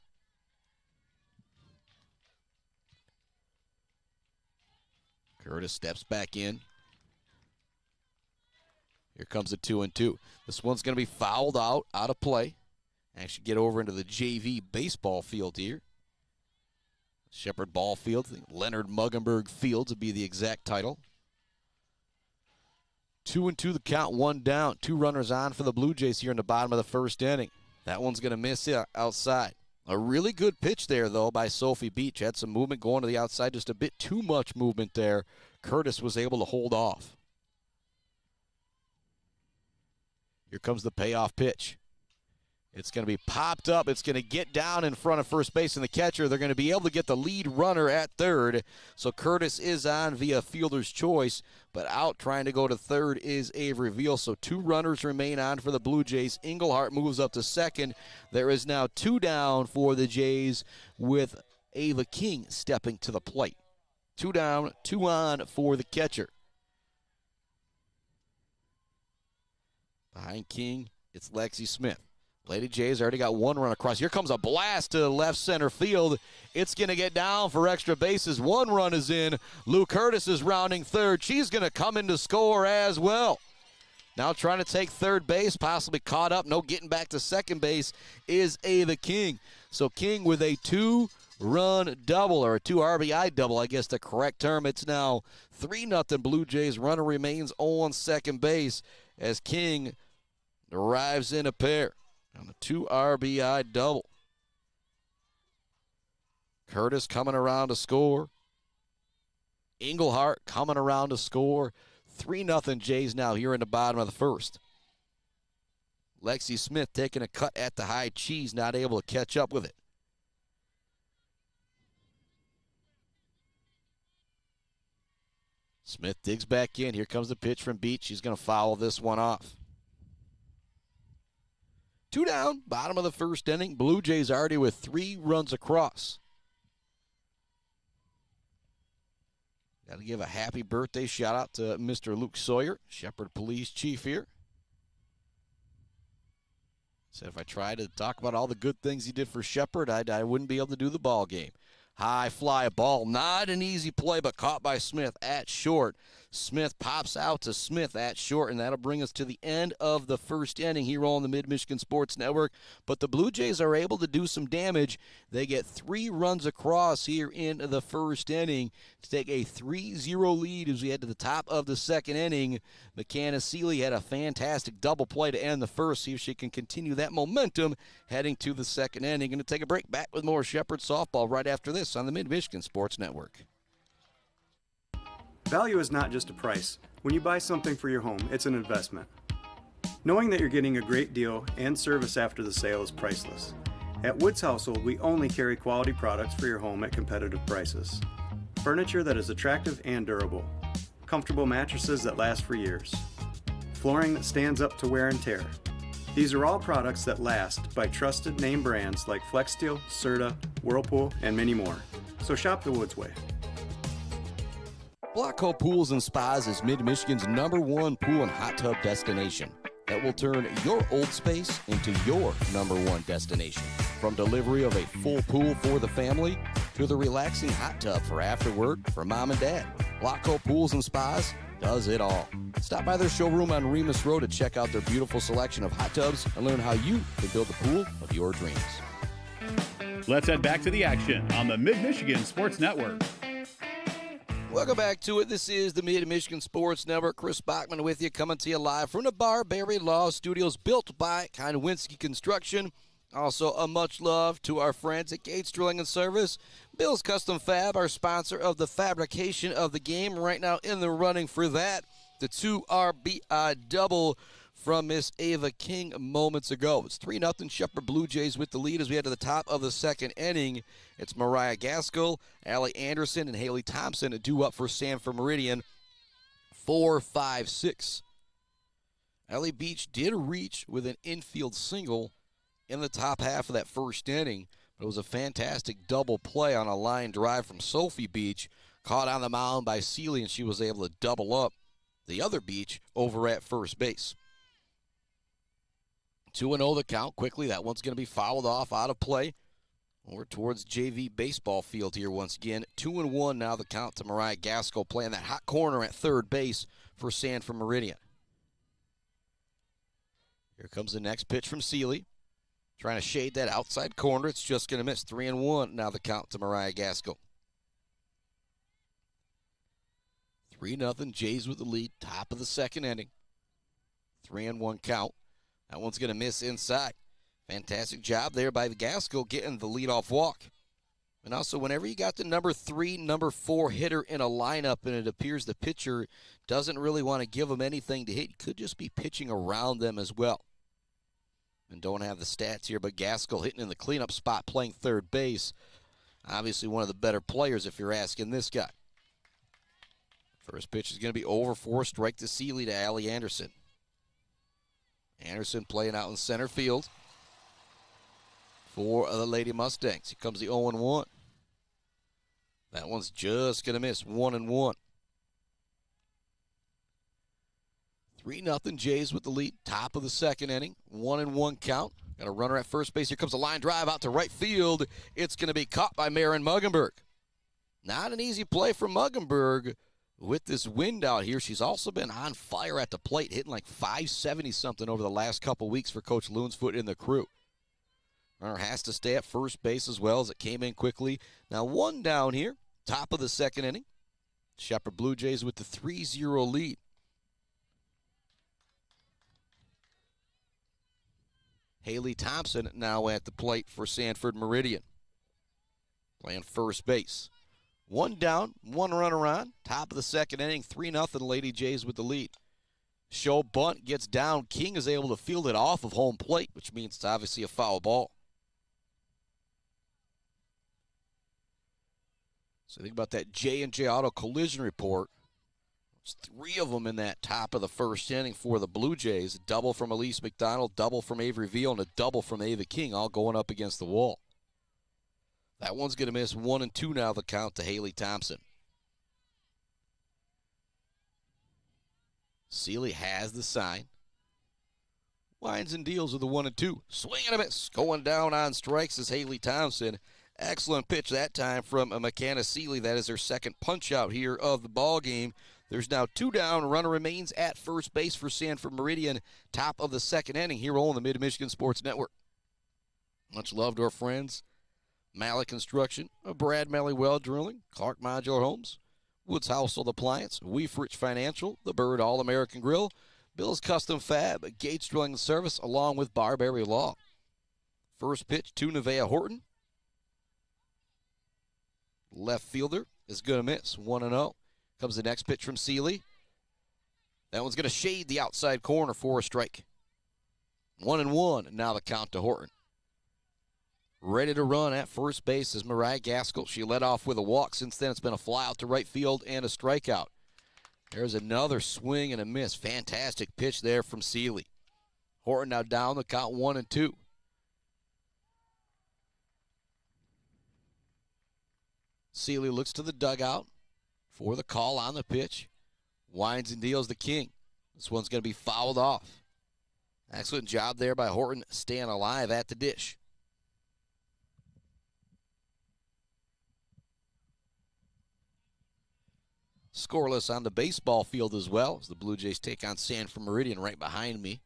Speaker 1: Curtis steps back in. Here comes the 2-2. This one's going to be fouled out of play. Actually get over into the JV baseball field here. Shepherd Ball Field, Leonard Muggenberg Field to be the exact title. 2-2 the count, one down. 2 runners on for the Blue Jays here in the bottom of the first inning. That one's going to miss outside. A really good pitch there, though, by Sophie Beach. Had some movement going to the outside, just a bit too much movement there. Curtis was able to hold off. Here comes the payoff pitch. It's going to be popped up. It's going to get down in front of first base and the catcher. They're going to be able to get the lead runner at third. So Curtis is on via fielder's choice, but out trying to go to third is Avery Veal. So 2 runners remain on for the Blue Jays. Engelhardt moves up to second. There is now 2 down for the Jays with Ava King stepping to the plate. 2 down, 2 on for the catcher. Behind King, it's Lexi Smith. Lady Jays already got 1 run across. Here comes a blast to left center field. It's going to get down for extra bases. 1 run is in. Lou Curtis is rounding third. She's going to come in to score as well. Now trying to take third base, possibly caught up. No getting back to second base is Ava King. So King with a 2-run double, or a 2 RBI double, I guess the correct term. It's now 3-0 Blue Jays. Runner remains on second base as King arrives in a pair on a 2 RBI double. Curtis coming around to score. Englehart coming around to score. 3-0 Jays now here in the bottom of the first. Lexi Smith taking a cut at the high cheese, not able to catch up with it. Smith digs back in. Here comes the pitch from Beach. She's going to foul this one off. 2 down, bottom of the first inning. Blue Jays already with 3 runs across. Got to give a happy birthday shout out to Mr. Luke Sawyer, Shepherd Police Chief here. Said if I tried to talk about all the good things he did for Shepherd, I wouldn't be able to do the ball game. High fly ball, not an easy play, but caught by Smith at short. Smith pops out to Smith at short, and that'll bring us to the end of the first inning here on the Mid-Michigan Sports Network. But the Blue Jays are able to do some damage. They get 3 runs across here in the first inning to take a 3-0 lead as we head to the top of the second inning. MeKahna Seely had a fantastic double play to end the first. See if she can continue that momentum heading to the second inning. Going to take a break. Back with more Shepherd softball right after this on the Mid-Michigan Sports Network.
Speaker 5: Value is not just a price. When you buy something for your home, it's an investment. Knowing that you're getting a great deal and service after the sale is priceless. At Woods Household, we only carry quality products for your home at competitive prices. Furniture that is attractive and durable. Comfortable mattresses that last for years. Flooring that stands up to wear and tear. These are all products that last by trusted name brands like FlexSteel, Serta, Whirlpool, and many more. So shop the Woods way.
Speaker 1: Blackhole Pools and Spas is Mid-Michigan's #1 pool and hot tub destination that will turn your old space into your #1 destination. From delivery of a full pool for the family to the relaxing hot tub for after work for mom and dad, Blackhole Pools and Spas does it all. Stop by their showroom on Remus Road to check out their beautiful selection of hot tubs and learn how you can build the pool of your dreams.
Speaker 3: Let's head back to the action on the Mid-Michigan Sports Network.
Speaker 1: Welcome back to it. This is the Mid-Michigan Sports Network. Chris Bachman with you, coming to you live from the Barberry Law Studios, built by Konowinski Construction. Also, a much love to our friends at Gates Drilling and Service. Bill's Custom Fab, our sponsor of the fabrication of the game, right now in the running for that. The 2 RBI double from Miss Ava King moments ago. It's 3-0 Shepherd Blue Jays with the lead as we head to the top of the second inning. It's Mariah Gaskell, Allie Anderson, and Haley Thompson due up for Sanford Meridian. 4-5-6. Allie Beach did reach with an infield single in the top half of that first inning, but it was a fantastic double play on a line drive from Sophie Beach, caught on the mound by Seely, and she was able to double up the other Beach over at first base. 2-0 the count. Quickly, that one's going to be fouled off, out of play. We're towards JV baseball field here once again. 2-1 now the count to Mariah Gaskell playing that hot corner at third base for Sanford Meridian. Here comes the next pitch from Seely. Trying to shade that outside corner. It's just going to miss. 3-1 now the count to Mariah Gaskell. 3-0 Jays with the lead. Top of the second inning. 3-1 count. That one's going to miss inside. Fantastic job there by the Gaskell getting the leadoff walk. And also, whenever you got the number 3, number 4 hitter in a lineup and it appears the pitcher doesn't really want to give them anything to hit, you could just be pitching around them as well. And don't have the stats here, but Gaskell hitting in the cleanup spot, playing third base. Obviously one of the better players if you're asking this guy. First pitch is going to be over for strike to Seely to Allie Anderson. Anderson playing out in center field for the Lady Mustangs. Here comes the 0-1. That one's just going to miss. 1-1. 3-0 Jays with the lead. Top of the second inning. 1-1 count. Got a runner at first base. Here comes a line drive out to right field. It's going to be caught by Maren Muggenberg. Not an easy play for Muggenberg. With this wind out here, she's also been on fire at the plate, hitting like 570-something over the last couple weeks for Coach Loonsfoot and the crew. Runner has to stay at first base as well as it came in quickly. Now 1 down here, top of the second inning. Shepherd Blue Jays with the 3-0 lead. Haley Thompson now at the plate for Sanford Meridian. playing first base. One down, one runner on. Top of the second inning, 3-0 Lady Jays with the lead. Show bunt gets down. King is able to field it off of home plate, which means it's obviously a foul ball. So think about that J&J Auto collision report. There's 3 of them in that top of the first inning for the Blue Jays. A double from Elise McDonald, double from Avery Veal, and a double from Ava King, all going up against the wall. That one's going to miss 1-2 now, the count to Haley Thompson. Seely has the sign. Winds and deals with the 1-2. Swing and a miss. Going down on strikes is Haley Thompson. Excellent pitch that time from MeKahna Seely. That is her second punch out here of the ball game. There's now 2 down. Runner remains at first base for Sanford Meridian. Top of the second inning here on the Mid-Michigan Sports Network. Much love to our friends. Malley Construction, Brad Malley Well Drilling, Clark Modular Homes, Woods Household Appliance, Weefrich Financial, The Bird All-American Grill, Bill's Custom Fab, Gates Drilling Service, along with Barbary Law. First pitch to Nevaeh Horton. Left fielder is going to miss, 1-0. Comes the next pitch from Seely. That one's going to shade the outside corner for a strike. 1-1, now the count to Horton. Ready to run at first base is Mariah Gaskell. She led off with a walk. Since then, it's been a fly out to right field and a strikeout. There's another swing and a miss. Fantastic pitch there from Seely. Horton now down the count, 1-2. Seely looks to the dugout for the call on the pitch. Winds and deals the King. This one's going to be fouled off. Excellent job there by Horton, staying alive at the dish. Scoreless on the baseball field as well as the Blue Jays take on Sanford Meridian right behind me.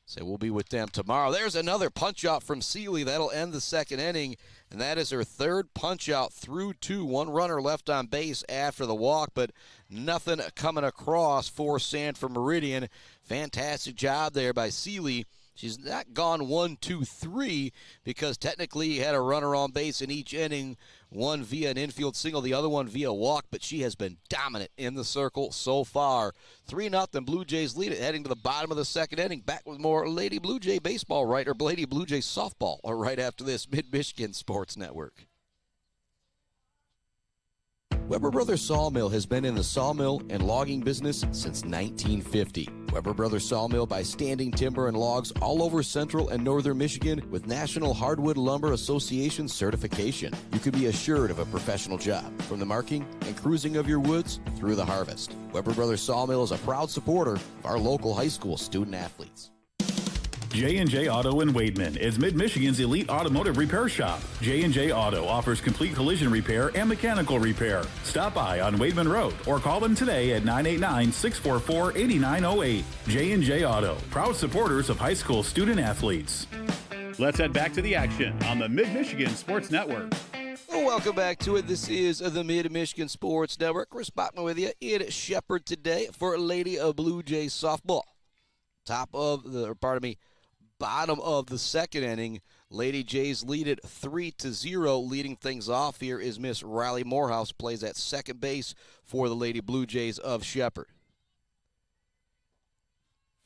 Speaker 1: So we'll be with them tomorrow. There's another punch-out from Seely. That'll end the second inning, and that is her third punch-out through 2. One runner left on base after the walk, but nothing coming across for Sanford Meridian. Fantastic job there by Seely. She's not gone 1, 2, 3 because technically he had a runner on base in each inning, one via an infield single, the other one via walk, but she has been dominant in the circle so far. 3-0, Blue Jays lead it, heading to the bottom of the second inning. Back with more Lady Blue Jay baseball, right, or Lady Blue Jay softball, right after this Mid-Michigan Sports Network. Weber Brothers Sawmill has been in the sawmill and logging business since 1950. Weber Brothers Sawmill buys standing timber and logs all over central and northern Michigan with National Hardwood Lumber Association certification. You can be assured of a professional job, from the marking and cruising of your woods through the harvest. Weber Brothers Sawmill is a proud supporter of our local high school student athletes.
Speaker 3: J&J Auto in Wademan is Mid-Michigan's elite automotive repair shop. J&J Auto offers complete collision repair and mechanical repair. Stop by on Wademan Road or call them today at 989-644-8908. J&J Auto, proud supporters of high school student athletes. Let's head back to the action on the Mid-Michigan Sports Network.
Speaker 1: Welcome back to it. This is the Mid-Michigan Sports Network. Chris Bachman with you in Shepherd today for Lady Blue Jays softball. Bottom of the second inning, Lady Jays lead it 3-0. Leading things off here is Miss Riley Morehouse, plays at second base for the Lady Blue Jays of Shepherd.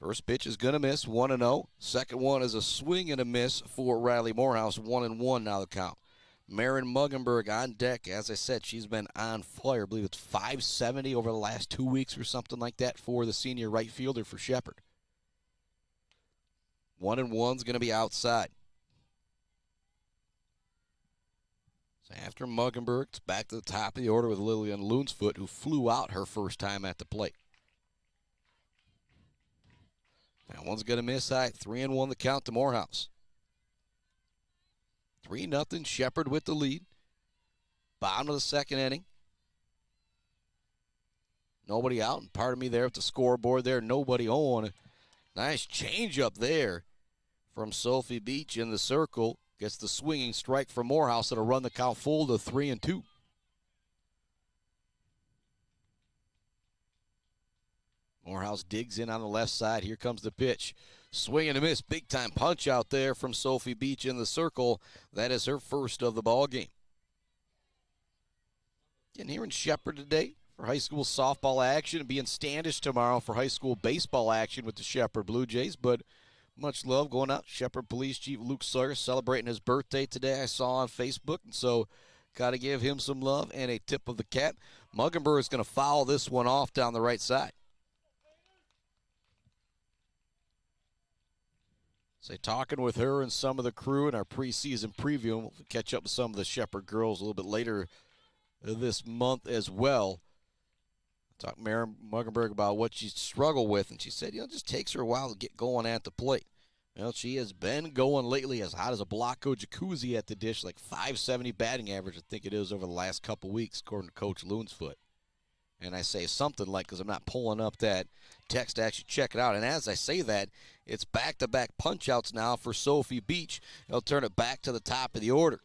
Speaker 1: First pitch is going to miss, 1-0. Second one is a swing and a miss for Riley Morehouse, 1-1 now the count. Marin Muggenberg on deck. As I said, she's been on fire. I believe it's 570 over the last 2 weeks or something like that for the senior right fielder for Shepherd. 1-1's going to be outside. So after Muggenberg, it's back to the top of the order with Lillian Loonsfoot, who flew out her first time at the plate. That one's going to miss high. 3-1 the count to Morehouse. 3-0 Shepherd with the lead. Bottom of the second inning. Nobody out, and pardon me there at the scoreboard there, nobody on. Nice change-up there from Sophie Beach in the circle. Gets the swinging strike from Morehouse. That'll run the count full to 3-2. Morehouse digs in on the left side. Here comes the pitch. Swing and a miss. Big-time punch out there from Sophie Beach in the circle. That is her first of the ball game. Getting here in Shepherd today for high school softball action and be in Standish tomorrow for high school baseball action with the Shepherd Bluejays. But much love going out. Shepherd Police Chief Luke Sawyer celebrating his birthday today, I saw on Facebook. And so got to give him some love and a tip of the cap. Muggenberg is going to foul this one off down the right side. So talking with her and some of the crew in our preseason preview. We'll catch up with some of the Shepherd girls a little bit later this month as well. Talked to Mary Muggenberg about what she struggled with, and she said, it just takes her a while to get going at the plate. Well, she has been going lately as hot as a Blocko jacuzzi at the dish, like 570 batting average, I think it is, over the last couple weeks, according to Coach Loonsfoot. And I say something like, because I'm not pulling up that text to actually check it out. And as I say that, it's back-to-back punch-outs now for Sophie Beach. They'll turn it back to the top of the order.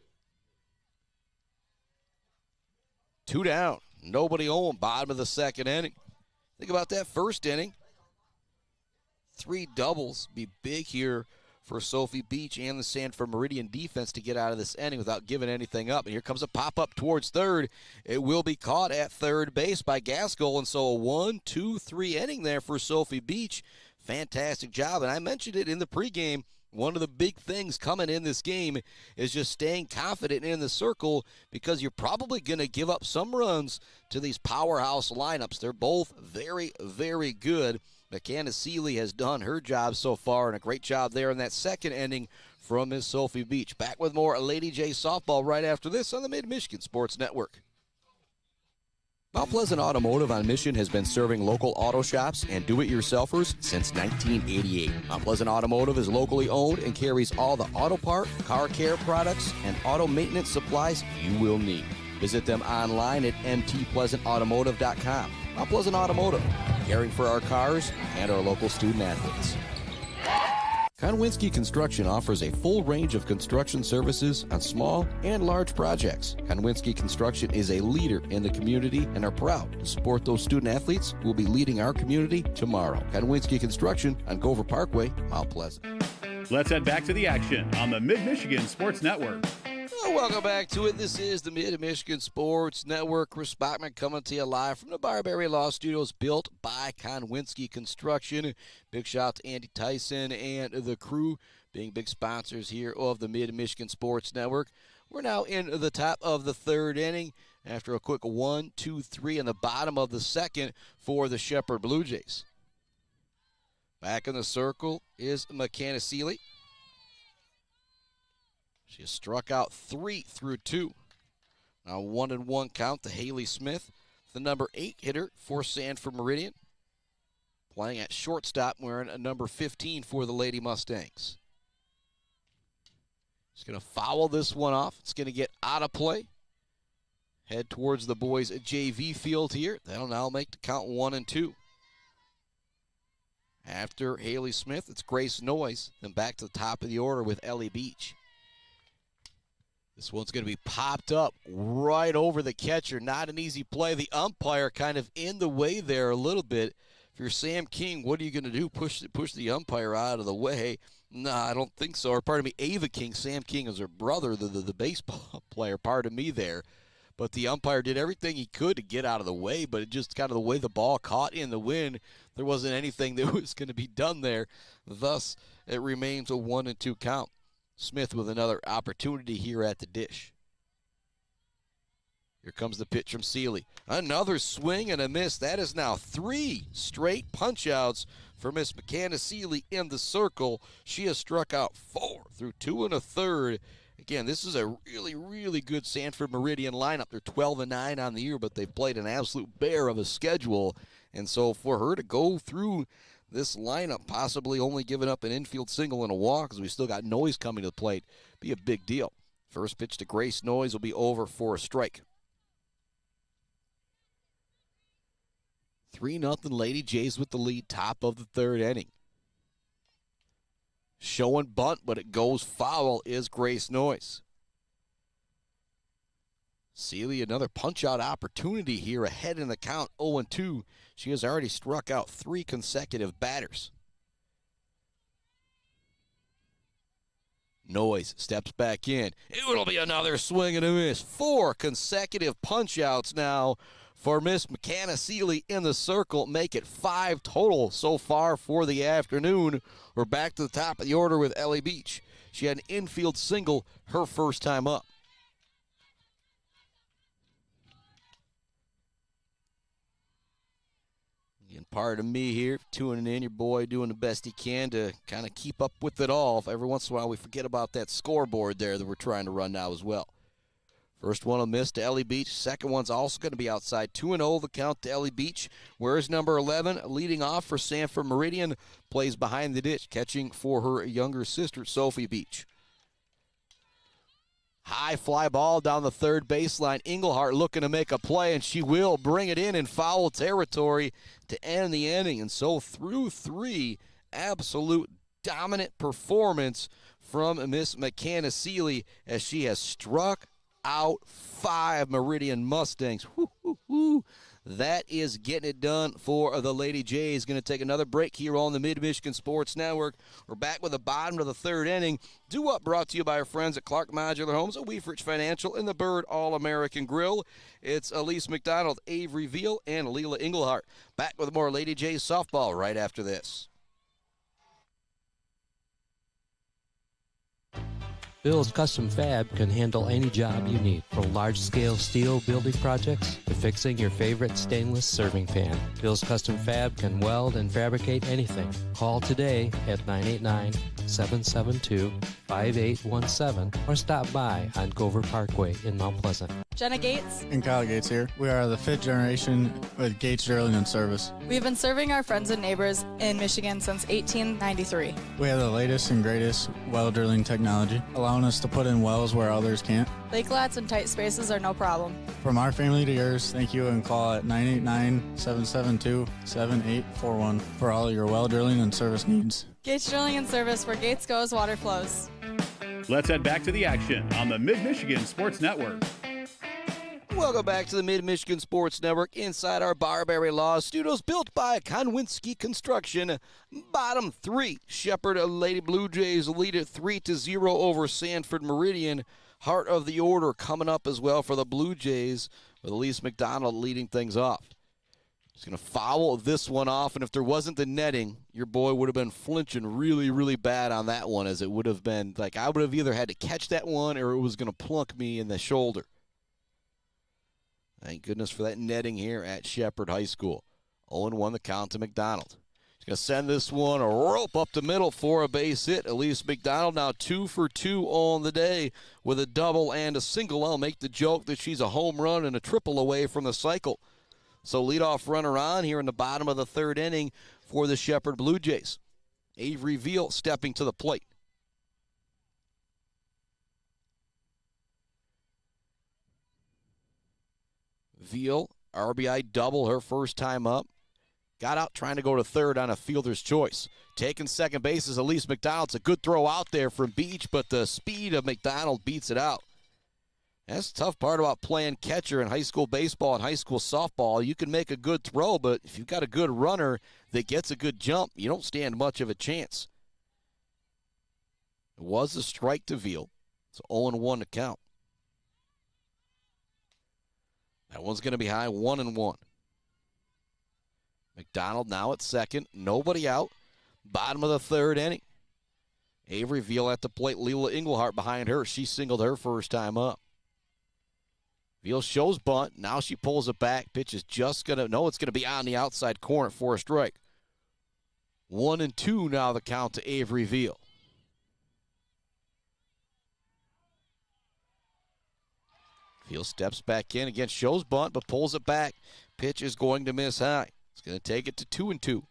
Speaker 1: 2 down. Nobody on, bottom of the second inning. Think about that first inning. 3 doubles be big here for Sophie Beach and the Sanford Meridian defense to get out of this inning without giving anything up. And here comes a pop-up towards third. It will be caught at third base by Gaskell. And so a 1-2-3 inning there for Sophie Beach. Fantastic job. And I mentioned it in the pregame. One of the big things coming in this game is just staying confident in the circle because you're probably going to give up some runs to these powerhouse lineups. They're both very, very good. MeKahna Seely has done her job so far, and a great job there in that second inning from Miss Sophie Beach. Back with more Lady J softball right after this on the Mid-Michigan Sports Network. Mount Pleasant Automotive on Mission has been serving local auto shops and do-it-yourselfers since 1988. Mount Pleasant Automotive is locally owned and carries all the auto part, car care products, and auto maintenance supplies you will need. Visit them online at mtpleasantautomotive.com. Mount Pleasant Automotive, caring for our cars and our local student athletes. Konwinski Construction offers a full range of construction services on small and large projects. Konwinski Construction is a leader in the community and are proud to support those student athletes who will be leading our community tomorrow. Konwinski Construction on Gopher Parkway, Mount Pleasant.
Speaker 3: Let's head back to the action on the Mid-Michigan Sports Network.
Speaker 1: Welcome back to it. This is the Mid-Michigan Sports Network. Chris Bachman coming to you live from the Barbary Law Studios, built by Konwinski Construction. Big shout out to Andy Tyson and the crew being big sponsors here of the Mid-Michigan Sports Network. We're now in the top of the third inning after a quick 1-2-3 in the bottom of the second for the Shepherd Bluejays. Back in the circle is MeKahna Seely. She has struck out 3 through 2. Now 1-1 count to Haley Smith, the number 8 hitter for Sanford Meridian. Playing at shortstop, wearing a number 15 for the Lady Mustangs. She's going to foul this one off. It's going to get out of play. Head towards the boys' JV field here. That'll now make the count 1-2. After Haley Smith, it's Grace Noyes. Then back to the top of the order with Ellie Beach. This one's going to be popped up right over the catcher. Not an easy play. The umpire kind of in the way there a little bit. If you're Sam King, what are you going to do? Push the umpire out of the way? No, I don't think so. Or pardon me, Ava King. Sam King is her brother, the baseball player. Pardon me there. But the umpire did everything he could to get out of the way, but it just kind of the way the ball caught in the wind, there wasn't anything that was going to be done there. Thus, it remains a 1-2 count. Smith with another opportunity here at the dish. Here comes the pitch from Seely. Another swing and a miss. That is now 3 straight punch-outs for Miss MeKahna Seely in the circle. She has struck out 4 through 2 1/3. Again, this is a really, really good Sanford Meridian lineup. They're 12-9 on the year, but they've played an absolute bear of a schedule. And so for her to go through this lineup, possibly only giving up an infield single and a walk, because we still got Noyes coming to the plate, be a big deal. First pitch to Grace Noyes will be over for a strike. 3-0 Lady Jays with the lead, top of the third inning. Showing bunt, but it goes foul is Grace Noyes. Seely, another punch-out opportunity here ahead in the count, 0-2. She has already struck out 3 consecutive batters. Noise steps back in. It'll be another swing and a miss. 4 consecutive punch-outs now for Miss MeKahna Seely in the circle. Make it 5 total so far for the afternoon. We're back to the top of the order with Ellie Beach. She had an infield single her first time up. And part of me here, tuning in, your boy doing the best he can to kind of keep up with it all. Every once in a while we forget about that scoreboard there that we're trying to run now as well. First one will miss to Ellie Beach. Second one's also going to be outside. 2-0 the count to Ellie Beach. Where's number 11 leading off for Sanford Meridian? Plays behind the ditch, catching for her younger sister, Sophie Beach. High fly ball down the third baseline. Engelhardt looking to make a play, and she will bring it in foul territory to end the inning. And so through 3, absolute dominant performance from Miss MeKahna Seely as she has struck out 5 Meridian Mustangs. Woo, woo, woo. That is getting it done for the Lady Jays. Going to take another break here on the Mid-Michigan Sports Network. We're back with the bottom of the 3rd inning. Due Up brought to you by our friends at Clark Modular Homes, Weefrich Financial, and the Bird All-American Grill. It's Elise McDonald, Avery Veal, and Leela Engelhardt. Back with more Lady Jays softball right after this.
Speaker 2: Bill's Custom Fab can handle any job you need, from large-scale steel building projects to fixing your favorite stainless serving pan. Bill's Custom Fab can weld and fabricate anything. Call today at 989-772-5817 or stop by on Gover Parkway in Mount Pleasant.
Speaker 8: Jenna Gates.
Speaker 9: And Kyle Gates here. We are the 5th generation with Gates Drilling and Service.
Speaker 8: We've been serving our friends and neighbors in Michigan since 1893.
Speaker 9: We have the latest and greatest well drilling technology, allowing us to put in wells where others can't.
Speaker 8: Lake lots and tight spaces are no problem.
Speaker 9: From our family to yours, thank you, and call at 989-772-7841 for all your well drilling and service needs.
Speaker 8: Gates Drilling and Service, where Gates goes, water flows.
Speaker 3: Let's head back to the action on the Mid-Michigan Sports Network.
Speaker 1: Welcome back to the Mid-Michigan Sports Network inside our Barberry Law Studios, built by Konwinski Construction. Bottom 3, Shepherd Lady Blue Jays lead it 3-0 over Sanford Meridian. Heart of the order coming up as well for the Blue Jays, with Elise McDonald leading things off. He's going to foul this one off, and if there wasn't the netting, your boy would have been flinching really, really bad on that one, as it would have been like I would have either had to catch that one or it was going to plunk me in the shoulder. Thank goodness for that netting here at Shepherd High School. 0-1 the count to McDonald. He's going to send this one a rope up the middle for a base hit. Elise McDonald now 2 for 2 on the day with a double and a single. I'll make the joke that she's a home run and a triple away from the cycle. So leadoff runner on here in the bottom of the 3rd inning for the Shepherd Blue Jays. Avery Veal stepping to the plate. Veal, RBI double her first time up. Got out trying to go to 3rd on a fielder's choice. Taking second base is Elise McDonald. It's a good throw out there from Beach, but the speed of McDonald beats it out. That's the tough part about playing catcher in high school baseball and high school softball. You can make a good throw, but if you've got a good runner that gets a good jump, you don't stand much of a chance. It was a strike to Veal. It's 0-1 to count. That one's going to be high, 1-1. McDonald now at second. Nobody out. Bottom of the 3rd inning. Avery Veal at the plate. Leela Engelhardt behind her. She singled her first time up. Veal shows bunt. Now she pulls it back. Pitch is just going to, no, it's going to be on the outside corner for a strike. 1-2 now the count to Avery Veal. Veal steps back in again, shows bunt, but pulls it back. Pitch is going to miss high. It's going to take it to 2-2.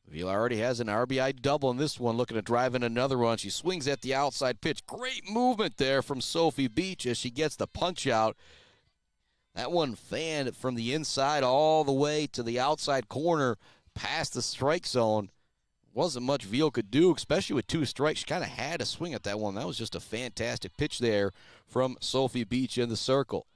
Speaker 1: Veal already has an RBI double in this one, looking to drive in another one. She swings at the outside pitch. Great movement there from Sophie Beach as she gets the punch out. That one fanned from the inside all the way to the outside corner past the strike zone. Wasn't much Veal could do, especially with 2 strikes. She kind of had to swing at that one. That was just a fantastic pitch there from Sophie Beach in the circle.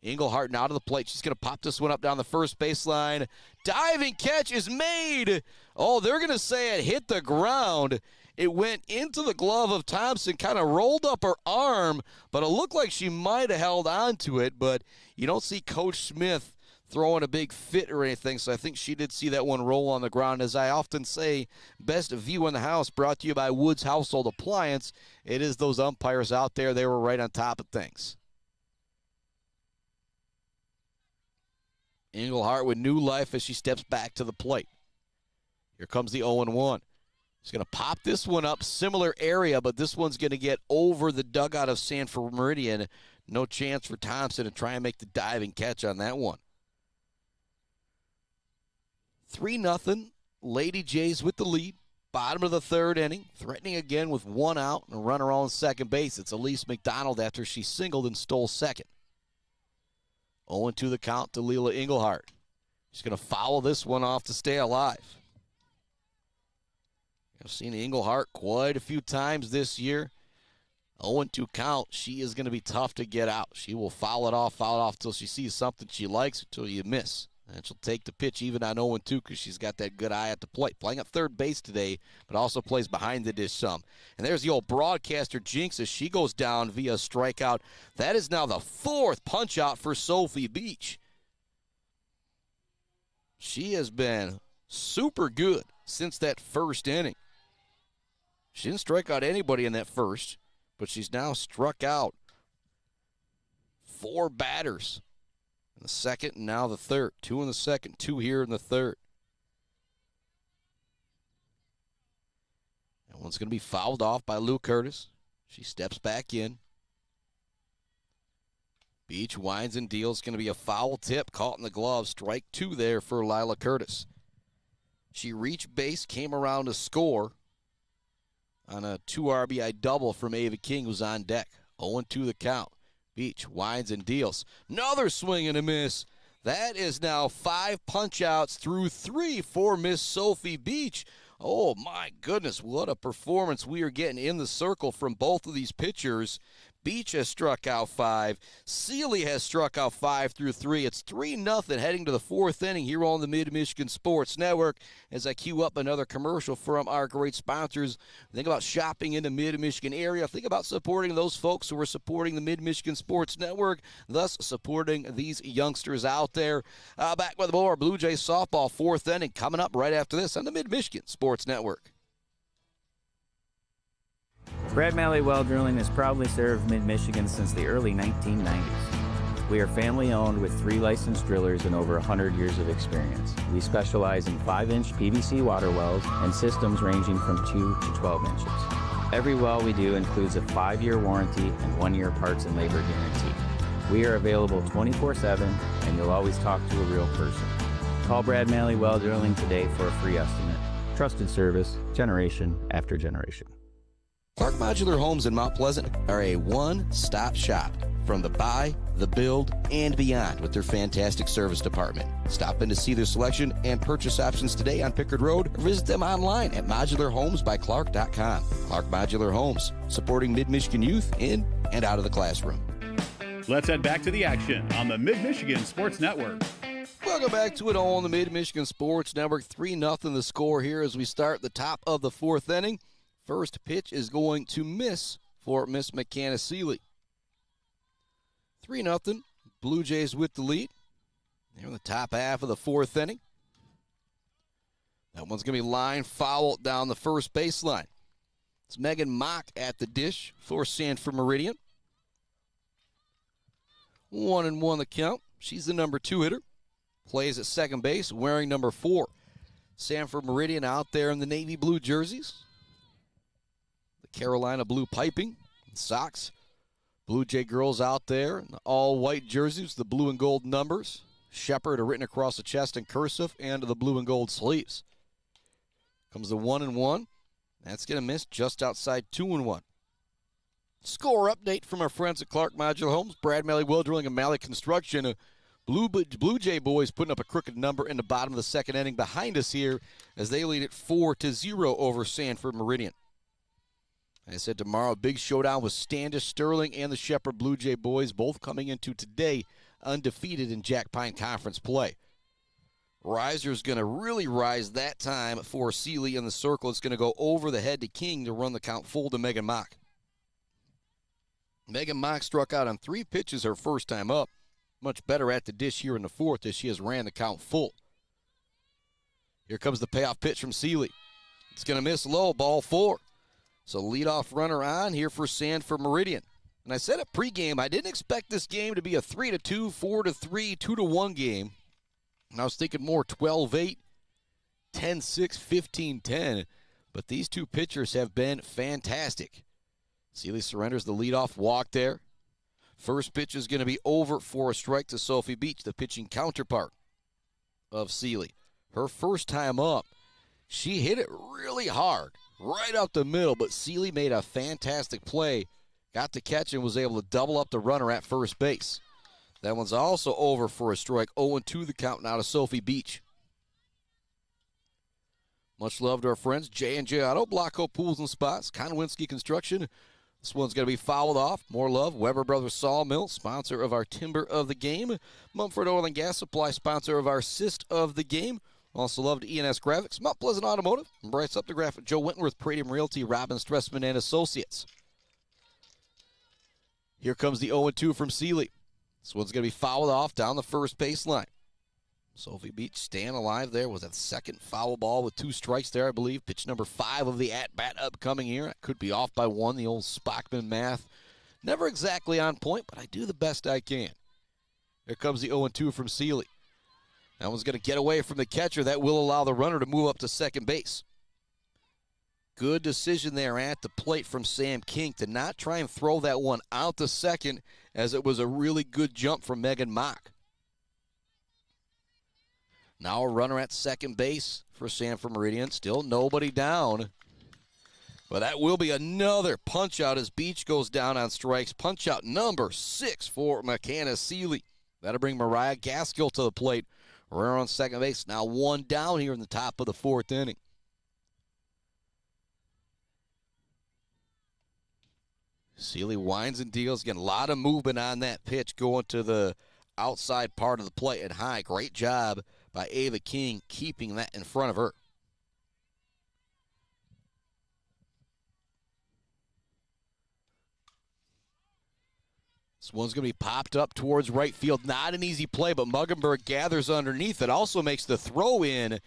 Speaker 1: Englehart now to the plate. She's going to pop this one up down the first baseline. Diving catch is made. Oh, they're going to say it hit the ground. It went into the glove of Thompson, kind of rolled up her arm, but it looked like she might have held on to it, but you don't see Coach Smith throwing a big fit or anything, so I think she did see that one roll on the ground. As I often say, best view in the house brought to you by Woods Household Appliance. It is those umpires out there. They were right on top of things. Englehart with new life as she steps back to the plate. Here comes the 0-1. She's going to pop this one up, similar area, but this one's going to get over the dugout of Sanford Meridian. No chance for Thompson to try and make the diving catch on that one. 3-0, Lady Jays with the lead. Bottom of the third inning, threatening again with one out and a runner on second base. It's Elise McDonald after she singled and stole second. 0-2 the count to Leela Englehart. She's going to foul this one off to stay alive. I've seen Englehart quite a few times this year. 0-2 count. She is going to be tough to get out. She will foul it off until she sees something she likes, until you miss. And she'll take the pitch even on 0-2 because she's got that good eye at the plate. Playing at third base today, but also plays behind the dish some. And there's the old broadcaster jinx as she goes down via strikeout. That is now the fourth punch-out for Sophie Beach. She has been super good since that first inning. She didn't strike out anybody in that first, but she's now struck out 4 batters in the second and now the third. 2 in the second, 2 here in the third. That one's going to be fouled off by Lou Curtis. She steps back in. Beach winds and deals. Going to be a foul tip caught in the glove. Strike 2 there for Lila Curtis. She reached base, came around to score on a 2 RBI double from Ava King, who's on deck. 0-2 the count. Beach winds and deals. Another swing and a miss. That is now 5 punch-outs through 3 for Miss Sophie Beach. Oh, my goodness, what a performance we are getting in the circle from both of these pitchers. Beach has struck out 5. Seely has struck out 5 through 3. It's 3-0 heading to the 4th inning here on the Mid-Michigan Sports Network. As I cue up another commercial from our great sponsors, think about shopping in the Mid-Michigan area. Think about supporting those folks who are supporting the Mid-Michigan Sports Network, thus supporting these youngsters out there. Back with more Bluejay softball 4th inning coming up right after this on the Mid-Michigan Sports Network.
Speaker 10: Brad Malley Well Drilling has proudly served mid-Michigan since the early 1990s. We are family-owned with 3 licensed drillers and over 100 years of experience. We specialize in 5-inch PVC water wells and systems ranging from 2 to 12 inches. Every well we do includes a 5-year warranty and 1-year parts and labor guarantee. We are available 24/7, and you'll always talk to a real person. Call Brad Malley Well Drilling today for a free estimate. Trusted service, generation after generation.
Speaker 1: Clark Modular Homes in Mount Pleasant are a one-stop shop from the buy, the build, and beyond with their fantastic service department. Stop in to see their selection and purchase options today on Pickard Road or visit them online at modularhomesbyclark.com. Clark Modular Homes, supporting Mid-Michigan youth in and out of the classroom.
Speaker 3: Let's head back to the action on the Mid-Michigan Sports Network.
Speaker 1: Welcome back to it all on the Mid-Michigan Sports Network. 3-0 the score here as we start the top of the 4th inning. First pitch is going to miss for Miss MeKahna Seely. 3-0, Blue Jays with the lead. They're in the top half of the 4th inning. That one's going to be line foul down the first baseline. It's Megan Mock at the dish for Sanford Meridian. 1-1 the count. She's the number 2 hitter. Plays at second base, wearing number 4. Sanford Meridian out there in the navy blue jerseys. Carolina blue piping, socks. Blue Jay girls out there in the all-white jerseys, the blue and gold numbers. Shepherd are written across the chest in cursive and the blue and gold sleeves. Comes the 1-1. That's going to miss just outside 2-1. Score update from our friends at Clark Modular Homes, Brad Malley Well Drilling and Malley Construction. Blue Jay boys putting up a crooked number in the bottom of the 2nd inning behind us here as they lead it 4-0 over Sanford Meridian. I said tomorrow, a big showdown with Standish Sterling and the Shepherd Blue Jay boys, both coming into today undefeated in Jack Pine Conference play. Riser's going to really rise that time for Seely in the circle. It's going to go over the head to King to run the count full to Megan Mock. Megan Mock struck out on 3 pitches her first time up. Much better at the dish here in the fourth as she has ran the count full. Here comes the payoff pitch from Seely. It's going to miss low, ball 4. So leadoff runner on here for Sanford Meridian. And I said at pregame, I didn't expect this game to be a 3-2, 4-3, 2-1 game. And I was thinking more 12-8, 10-6, 15-10. But these two pitchers have been fantastic. Seely surrenders the leadoff walk there. First pitch is going to be over for a strike to Sophie Beach, the pitching counterpart of Seely. Her first time up, she hit it really hard, right out the middle, but Seely made a fantastic play, got the catch, and was able to double up the runner at first base. That one's also over for a strike. 0-2 the count now to Sophie Beach. Much love to our friends, J&J Auto, Blocko Pools and Spots, Konwinski Construction. This one's going to be fouled off. More love, Weber Brothers Sawmill, sponsor of our Timber of the Game. Mumford Oil and Gas Supply, sponsor of our Cyst of the Game. Also love to ENS Graphics, Mount Pleasant Automotive, and Bryce Up the Graphic, Joe Wentworth, Pradium Realty, Robin Stressman and Associates. Here comes the 0-2 from Seely. This one's going to be fouled off down the first baseline. Sophie Beach staying alive there with a second foul ball with 2 strikes there, I believe. Pitch number 5 of the at-bat upcoming here. I could be off by 1, the old Spockman math. Never exactly on point, but I do the best I can. Here comes the 0-2 from Seely. That one's going to get away from the catcher. That will allow the runner to move up to second base. Good decision there at the plate from Sam King to not try and throw that one out to second, as it was a really good jump from Megan Mock. Now a runner at second base for Sanford Meridian. Still nobody down. But that will be another punch-out as Beach goes down on strikes. Punch-out number 6 for MeKahna Seely. That'll bring Mariah Gaskill to the plate. Runner on second base. Now 1 down here in the top of the 4th inning. Seely winds and deals. Again, a lot of movement on that pitch going to the outside part of the plate and high. Great job by Ava King keeping that in front of her. This one's going to be popped up towards right field. Not an easy play, but Muggenberg gathers underneath it. Also makes the throw in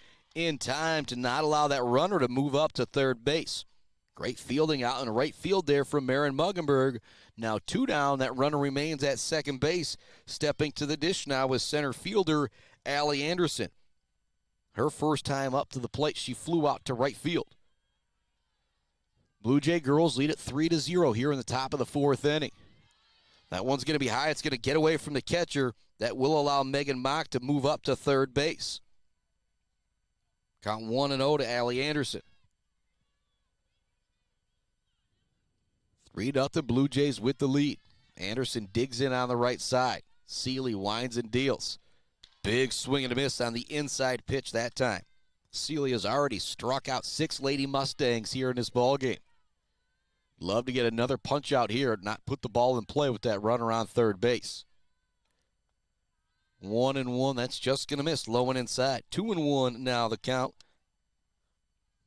Speaker 1: time to not allow that runner to move up to third base. Great fielding out in right field there from Maren Muggenberg. Now 2 down. That runner remains at second base. Stepping to the dish now with center fielder Allie Anderson. Her first time up to the plate, she flew out to right field. Bluejay girls lead it 3-0 here in the top of the 4th inning. That one's going to be high. It's going to get away from the catcher. That will allow Megan Mock to move up to third base. Count 1-0 to Allie Anderson. 3-0 Blue Jays with the lead. Anderson digs in on the right side. Seely winds and deals. Big swing and a miss on the inside pitch that time. Seely has already struck out 6 Lady Mustangs here in this ballgame. Love to get another punch out here, not put the ball in play with that runner on third base. 1-1, that's just going to miss, low and inside. 2-1 now the count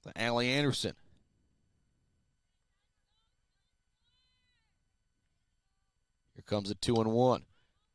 Speaker 1: to Allie Anderson. Here comes a 2-1.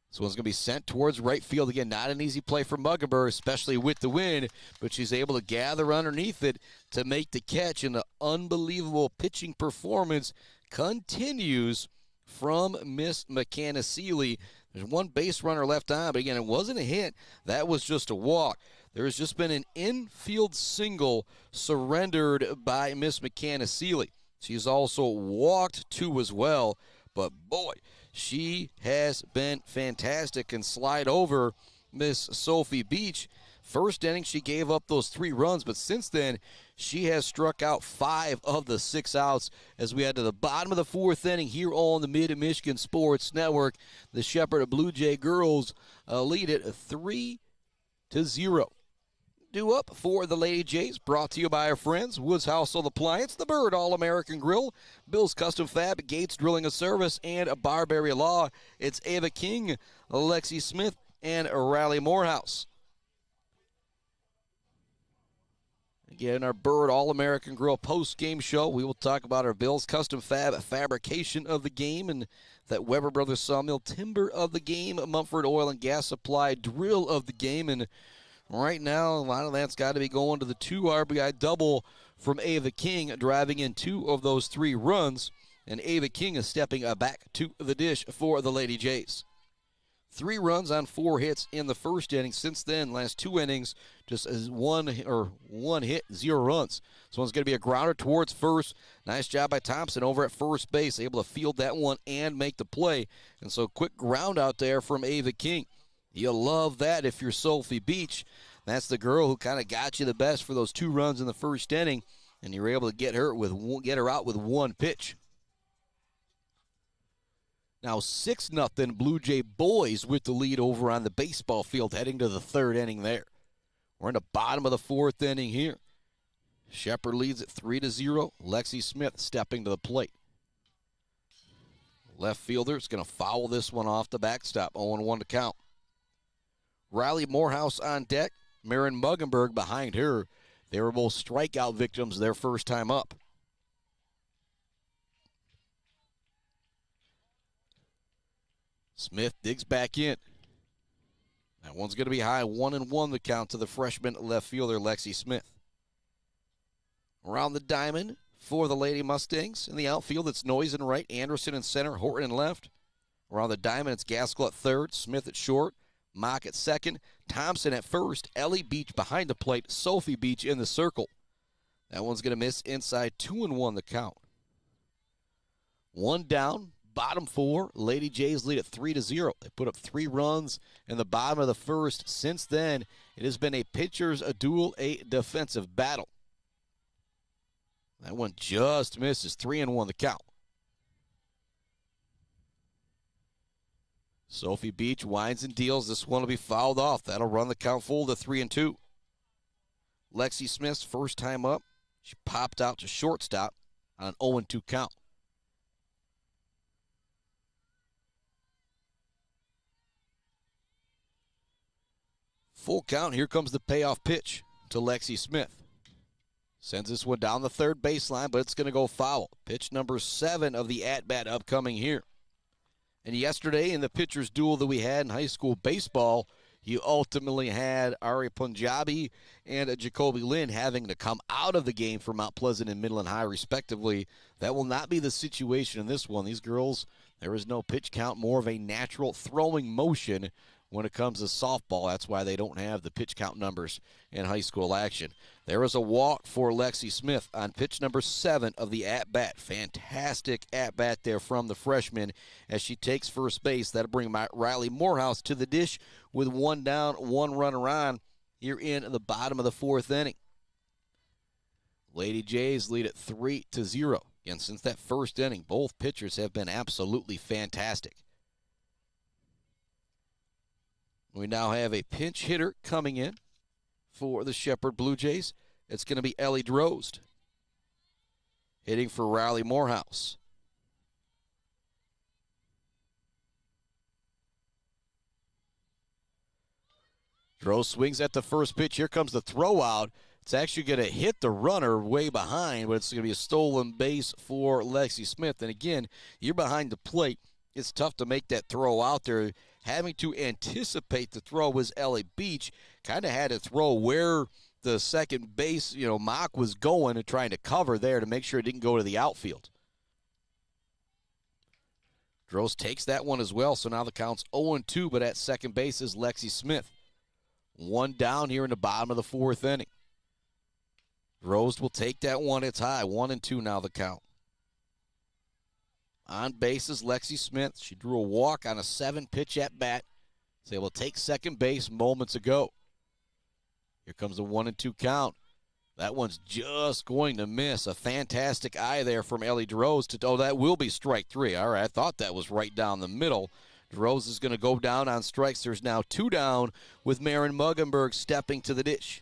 Speaker 1: This one's going to be sent towards right field again. Not an easy play for Muggenberg, especially with the wind, but she's able to gather underneath it to make the catch, and the unbelievable pitching performance continues from Miss MeKahna Seely. There's 1 base runner left on, but again, it wasn't a hit. That was just a walk. There's just been an infield single surrendered by Miss MeKahna Seely. She's also walked 2 as well, but boy, she has been fantastic and slide over Miss Sophie Beach. First inning, she gave up those 3 runs, but since then, she has struck out 5 of the 6 outs as we head to the bottom of the 4th inning here on the Mid-Michigan Sports Network. The Shepherd of Blue Jay girls lead it 3-0. Due up for the Lady Jays, brought to you by our friends, Woods Household Appliance, The Bird All-American Grill, Bill's Custom Fab, Gates Drilling and Service, and Barbary Law. It's Ava King, Lexi Smith, and Riley Morehouse. Again, our Bird All-American Grill post-game show, we will talk about our Bill's Custom Fab fabrication of the game and that Weber Brothers Sawmill timber of the game, Mumford Oil and Gas Supply drill of the game, and right now, a lot of that's got to be going to the 2 RBI double from Ava King, driving in 2 of those 3 runs. And Ava King is stepping back to the dish for the Lady Jays. 3 runs on 4 hits in the first inning. Since then, last 2 innings, just as one hit, 0 runs. This one's going to be a grounder towards first. Nice job by Thompson over at first base, able to field that one and make the play. And so quick ground out there from Ava King. You'll love that if you're Sophie Beach. That's the girl who kind of got you the best for those 2 runs in the first inning, and you were able to get her out with 1 pitch. Now 6-0 Bluejay boys with the lead over on the baseball field heading to the 3rd inning there. We're in the bottom of the 4th inning here. Shepherd leads at 3-0. Lexi Smith stepping to the plate. Left fielder is going to foul this one off the backstop. 0-1 to count. Riley Morehouse on deck. Marin Muggenberg behind her. They were both strikeout victims their first time up. Smith digs back in. That one's going to be high. 1-1 the count to the freshman left fielder, Lexi Smith. Around the diamond for the Lady Mustangs. In the outfield, it's Noyes in right, Anderson in center, Horton in left. Around the diamond, it's Gaskell at third, Smith at short, Mock at second, Thompson at first, Ellie Beach behind the plate, Sophie Beach in the circle. That one's going to miss inside. 2-1 the count. 1 down, bottom 4. Lady Jays lead at 3-0. They put up 3 runs in the bottom of the first. Since then, it has been a pitcher's duel, a defensive battle. That one just misses. 3-1 the count. Sophie Beach winds and deals. This one will be fouled off. That'll run the count full to 3-2. Lexi Smith's first time up. She popped out to shortstop on an 0-2 count. Full count. Here comes the payoff pitch to Lexi Smith. Sends this one down the 3rd baseline, but it's going to go foul. Pitch number 7 of the at-bat upcoming here. And yesterday in the pitcher's duel that we had in high school baseball, you ultimately had Ari Punjabi and Jacoby Lynn having to come out of the game for Mount Pleasant and Midland High, respectively. That will not be the situation in this one. These girls, there is no pitch count, more of a natural throwing motion when it comes to softball. That's why they don't have the pitch count numbers in high school action. There is a walk for Lexi Smith on pitch number 7 of the at-bat. Fantastic at-bat there from the freshman as she takes first base. That'll bring Riley Morehouse to the dish with 1 down, 1 runner on here in the bottom of the 4th inning. Lady Jays lead at 3-0. Again, since that first inning, both pitchers have been absolutely fantastic. We now have a pinch hitter coming in for the Shepherd Blue Jays. It's going to be Ellie Drozd hitting for Riley Morehouse. Drozd swings at the first pitch. Here comes the throw out. It's actually going to hit the runner way behind, but it's going to be a stolen base for Lexi Smith. And again, you're behind the plate. It's tough to make that throw out there. Having to anticipate the throw was Ellie Beach. Kind of had to throw where the second base, Mock was going and trying to cover there to make sure it didn't go to the outfield. Drozd takes that one as well, so now the count's 0-2, but at second base is Lexi Smith. 1 down here in the bottom of the 4th inning. Drozd will take that one. It's high. 1-2 now the count. On base is Lexi Smith. She drew a walk on a 7-pitch at bat. Was able to take second base moments ago. Here comes the 1-2 count. That one's just going to miss. A fantastic eye there from Ellie Drozd. That will be strike 3. All right, I thought that was right down the middle. Drozd is going to go down on strikes. There's now 2 down with Marin Muggenberg stepping to the dish.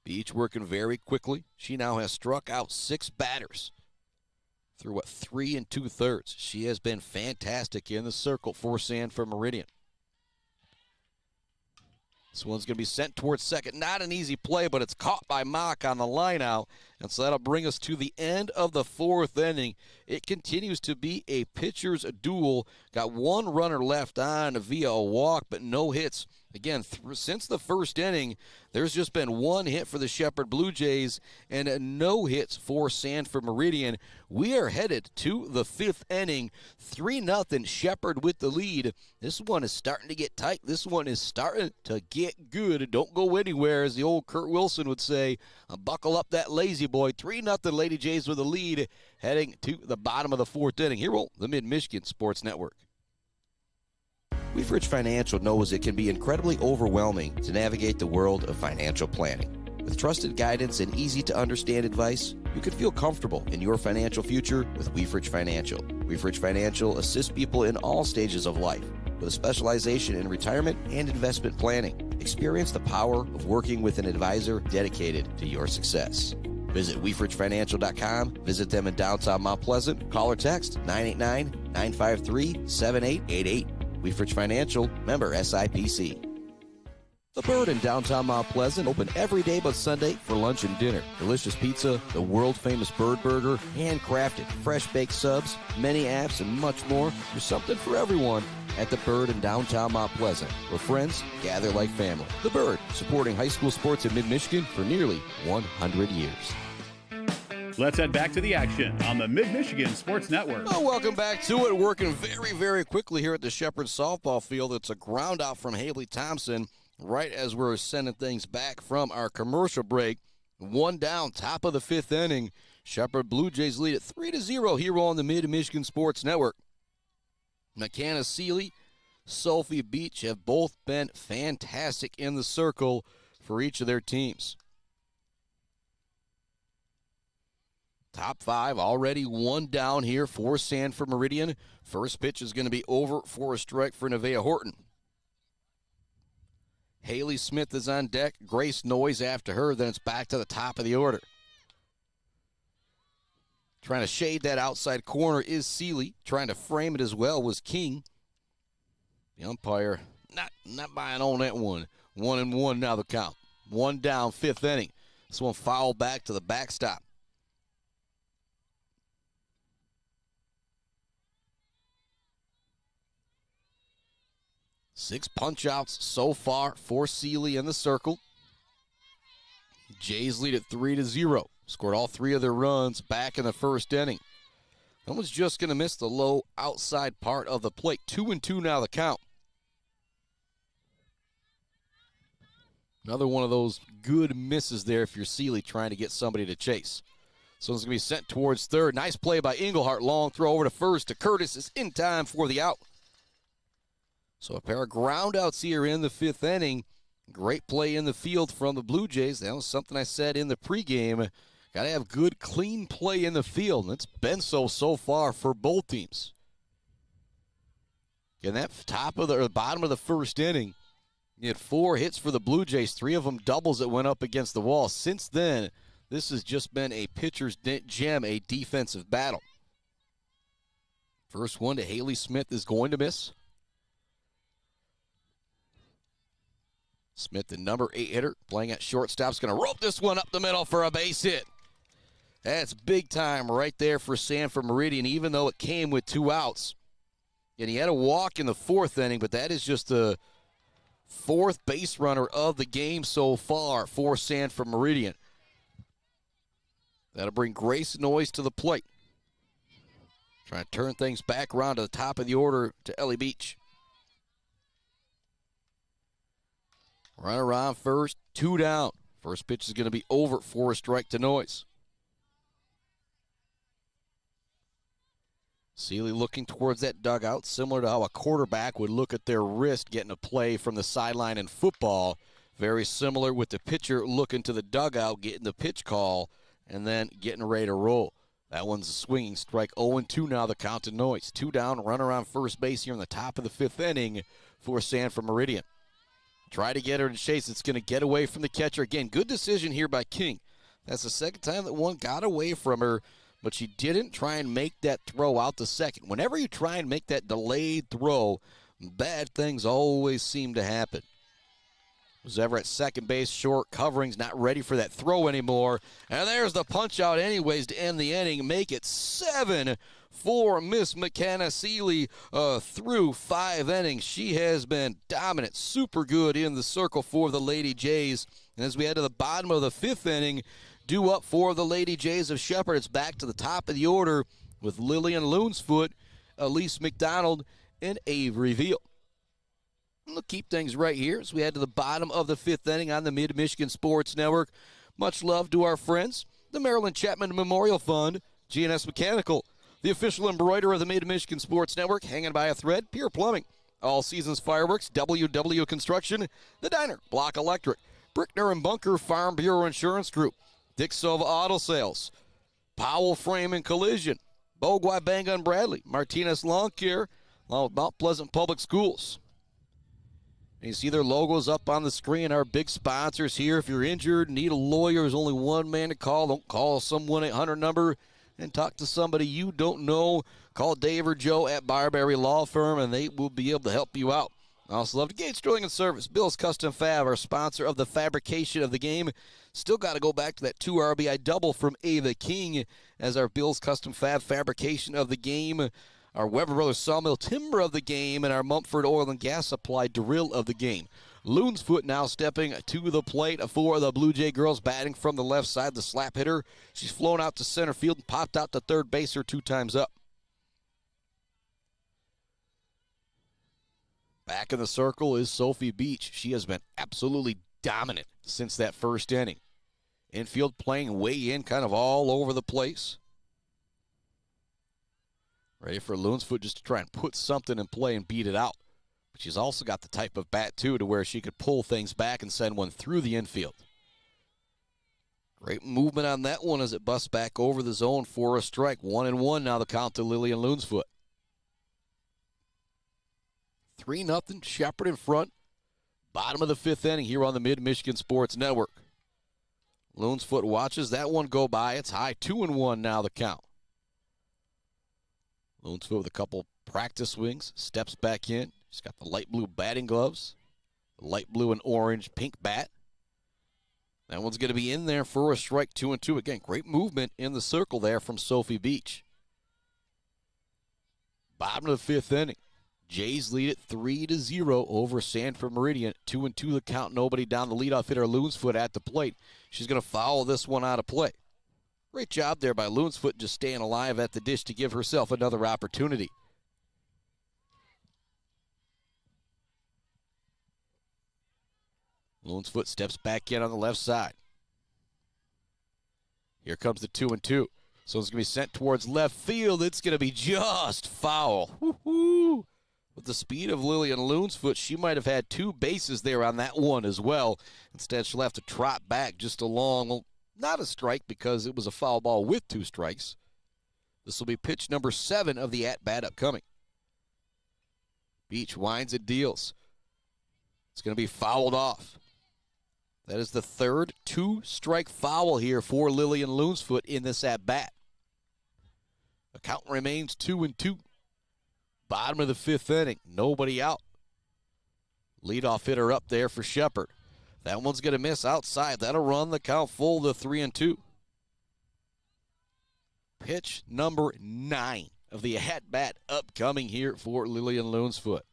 Speaker 1: Beach working very quickly. She now has struck out 6 batters through, 3 2/3. She has been fantastic in the circle for Sanford Meridian. This one's going to be sent towards second. Not an easy play, but it's caught by Mock on the line out. And so that'll bring us to the end of the 4th inning. It continues to be a pitcher's duel. Got 1 runner left on via a walk, but no hits. Again, since the 1st inning, there's just been 1 hit for the Shepherd Bluejays and no hits for Sanford Meridian. We are headed to the 5th inning. 3-0 Shepherd with the lead. This one is starting to get tight. This one is starting to get good. Don't go anywhere, as the old Kurt Wilson would say. Buckle up that lazy boy. 3-0 Lady Jays with the lead, heading to the bottom of the 4th inning. Here on the Mid-Michigan Sports Network. Weefridge Financial knows it can be incredibly overwhelming to navigate the world of financial planning. With trusted guidance and easy-to-understand advice, you can feel comfortable in your financial future with Weefridge Financial. Weefridge Financial assists people in all stages of life with a specialization in retirement and investment planning. Experience the power of working with an advisor dedicated to your success. Visit WeefridgeFinancial.com. Visit them in downtown Mount Pleasant. Call or text 989-953-7888. Weefridge Financial, member SIPC. The Bird in downtown Mount Pleasant, open every day but Sunday for lunch and dinner. Delicious pizza, the world-famous Bird Burger, handcrafted, fresh-baked subs, many apps, and much more. There's something for everyone at The Bird in downtown Mount Pleasant, where friends gather like family. The Bird, supporting high school sports in mid-Michigan for nearly 100 years.
Speaker 3: Let's head back to the action on the Mid-Michigan Sports Network.
Speaker 1: Well, welcome back to it. Working very, very quickly here at the Shepherd softball field. It's a ground out from Haley Thompson right as we're sending things back from our commercial break. 1 down, top of the 5th inning. Shepherd Bluejays lead at 3-0 here on the Mid-Michigan Sports Network. MeKahna Seely, Sophie Beach have both been fantastic in the circle for each of their teams. Top 5 already 1 down here for Sanford Meridian. First pitch is going to be over for a strike for Nevaeh Horton. Haley Smith is on deck. Grace Noyes after her. Then it's back to the top of the order. Trying to shade that outside corner is Seely. Trying to frame it as well was King. The umpire not buying on that one. 1-1 now the count. 1 down, 5th inning. This one fouled back to the backstop. 6 punch-outs so far for Seely in the circle. Jays lead at 3-0. Scored all 3 of their runs back in the 1st inning. That one's just going to miss the low outside part of the plate. 2-2 now the count. Another one of those good misses there if you're Seely trying to get somebody to chase. So it's going to be sent towards third. Nice play by Englehart. Long throw over to first to Curtis. Is in time for the out. So a pair of groundouts here in the 5th inning. Great play in the field from the Blue Jays. That was something I said in the pregame. Got to have good, clean play in the field, and it's been so far for both teams. In that bottom of the 1st inning, you had 4 hits for the Blue Jays, 3 of them doubles that went up against the wall. Since then, this has just been a pitcher's gem, a defensive battle. First one to Haley Smith is going to miss. Smith, the number 8 hitter, playing at shortstop, is going to rope this one up the middle for a base hit. That's big time right there for Sanford Meridian, even though it came with 2 outs. And he had a walk in the 4th inning, but that is just the 4th base runner of the game so far for Sanford Meridian. That'll bring Grace Noyes to the plate. Trying to turn things back around to the top of the order to Ellie Beach. Runner on first, 2 down. First pitch is going to be over for a strike to Noyes. Seely looking towards that dugout, similar to how a quarterback would look at their wrist getting a play from the sideline in football. Very similar with the pitcher looking to the dugout, getting the pitch call, and then getting ready to roll. That one's a swinging strike. 0-2 now the count to Noyes. 2 down, runner on first base here in the top of the 5th inning for Sanford Meridian. Try to get her to chase. It's going to get away from the catcher. Again, good decision here by King. That's the second time that one got away from her, but she didn't try and make that throw out to second. Whenever you try and make that delayed throw, bad things always seem to happen. Was ever at second base, short covering's not ready for that throw anymore. And there's the punch out anyways to end the inning. Make it 7 for Miss MeKahna Seely through 5 innings. She has been dominant, super good in the circle for the Lady Jays. And as we head to the bottom of the 5th inning, due up for the Lady Jays of Shepherd. It's back to the top of the order with Lillian Loonsfoot, Elise McDonald, and Avery Veal. We'll keep things right here as we head to the bottom of the 5th inning on the Mid-Michigan Sports Network. Much love to our friends, the Maryland Chapman Memorial Fund, G&S Mechanical, the official embroiderer of the Mid-Michigan Sports Network, hanging by a thread, Pure Plumbing, All Seasons Fireworks, WW Construction, The Diner, Block Electric, Brickner and Bunker Farm Bureau Insurance Group, Dick Silva Auto Sales, Powell Frame and Collision, Bogwai Banga and Bradley, Martinez Lawn Care, along with Mount Pleasant Public Schools. And you see their logos up on the screen, our big sponsors here. If you're injured, need a lawyer, there's only one man to call. Don't call some 1-800 number and talk to somebody you don't know. Call Dave or Joe at Barberry Law Firm, and they will be able to help you out. I also love to Gates Drilling and Service. Bill's Custom Fab, our sponsor of the fabrication of the game. Still got to go back to that 2 RBI double from Ava King as our Bill's Custom Fab fabrication of the game. Our Weber Brothers Sawmill Timber of the game, and our Mumford Oil and Gas Supply Drill of the game. Loonsfoot now stepping to the plate for the Bluejay girls, batting from the left side, the slap hitter. She's flown out to center field and popped out to third base her 2 times up. Back in the circle is Sophie Beach. She has been absolutely dominant since that first inning. Infield playing way in, kind of all over the place. Ready for Loonsfoot just to try and put something in play and beat it out. But she's also got the type of bat, too, to where she could pull things back and send one through the infield. Great movement on that one as it busts back over the zone for a strike. 1-1 now the count to Lillian Loonsfoot. 3-0, Shepherd in front. Bottom of the 5th inning here on the Mid-Michigan Sports Network. Loonsfoot watches that one go by. It's high, 2-1 now the count. Loonsfoot with a couple practice swings, steps back in. She's got the light blue batting gloves, the light blue and orange pink bat. That one's going to be in there for a strike, 2-2. Again, great movement in the circle there from Sophie Beach. Bottom of the 5th inning. Jays lead it 3-0 over Sanford Meridian. 2-2 the count, nobody down. The leadoff hitter Loonsfoot at the plate. She's going to foul this one out of play. Great job there by Loonsfoot, just staying alive at the dish to give herself another opportunity. Loonsfoot steps back in on the left side. Here comes the 2-2. So it's going to be sent towards left field. It's going to be just foul. Woo-hoo. With the speed of Lillian Loonsfoot, she might have had 2 bases there on that one as well. Instead, she'll have to trot back just along. Well, not a strike because it was a foul ball with 2 strikes. This will be pitch number 7 of the at-bat upcoming. Beach winds and deals. It's going to be fouled off. That is the 3rd 2-strike foul here for Lillian Loonsfoot in this at-bat. The count remains 2-2. Bottom of the 5th inning, nobody out. Leadoff hitter up there for Shepherd. That one's going to miss outside. That'll run the count full to 3-2. Pitch number 9 of the at-bat upcoming here for Lillian Loonsfoot.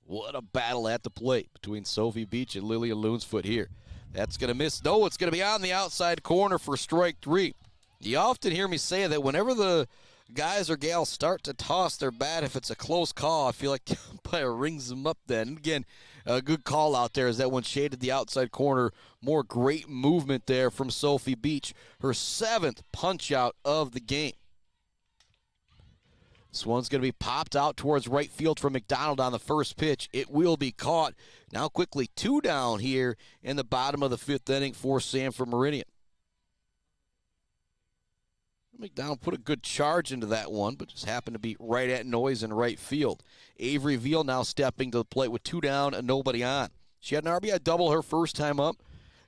Speaker 1: What a battle at the plate between Sophie Beach and Lillian Loonsfoot here. That's going to miss. No, it's going to be on the outside corner for strike 3. You often hear me say that whenever the guys or gals start to toss their bat, if it's a close call, I feel like the umpire rings them up then. And again, a good call out there as that one shaded the outside corner. More great movement there from Sophie Beach. Her 7th punch out of the game. This one's going to be popped out towards right field from McDonald on the first pitch. It will be caught. Now quickly 2 down here in the bottom of the 5th inning for Sanford Meridian. McDonald put a good charge into that one, but just happened to be right at Noyes in right field. Avery Veal now stepping to the plate with 2 down and nobody on. She had an RBI double her first time up.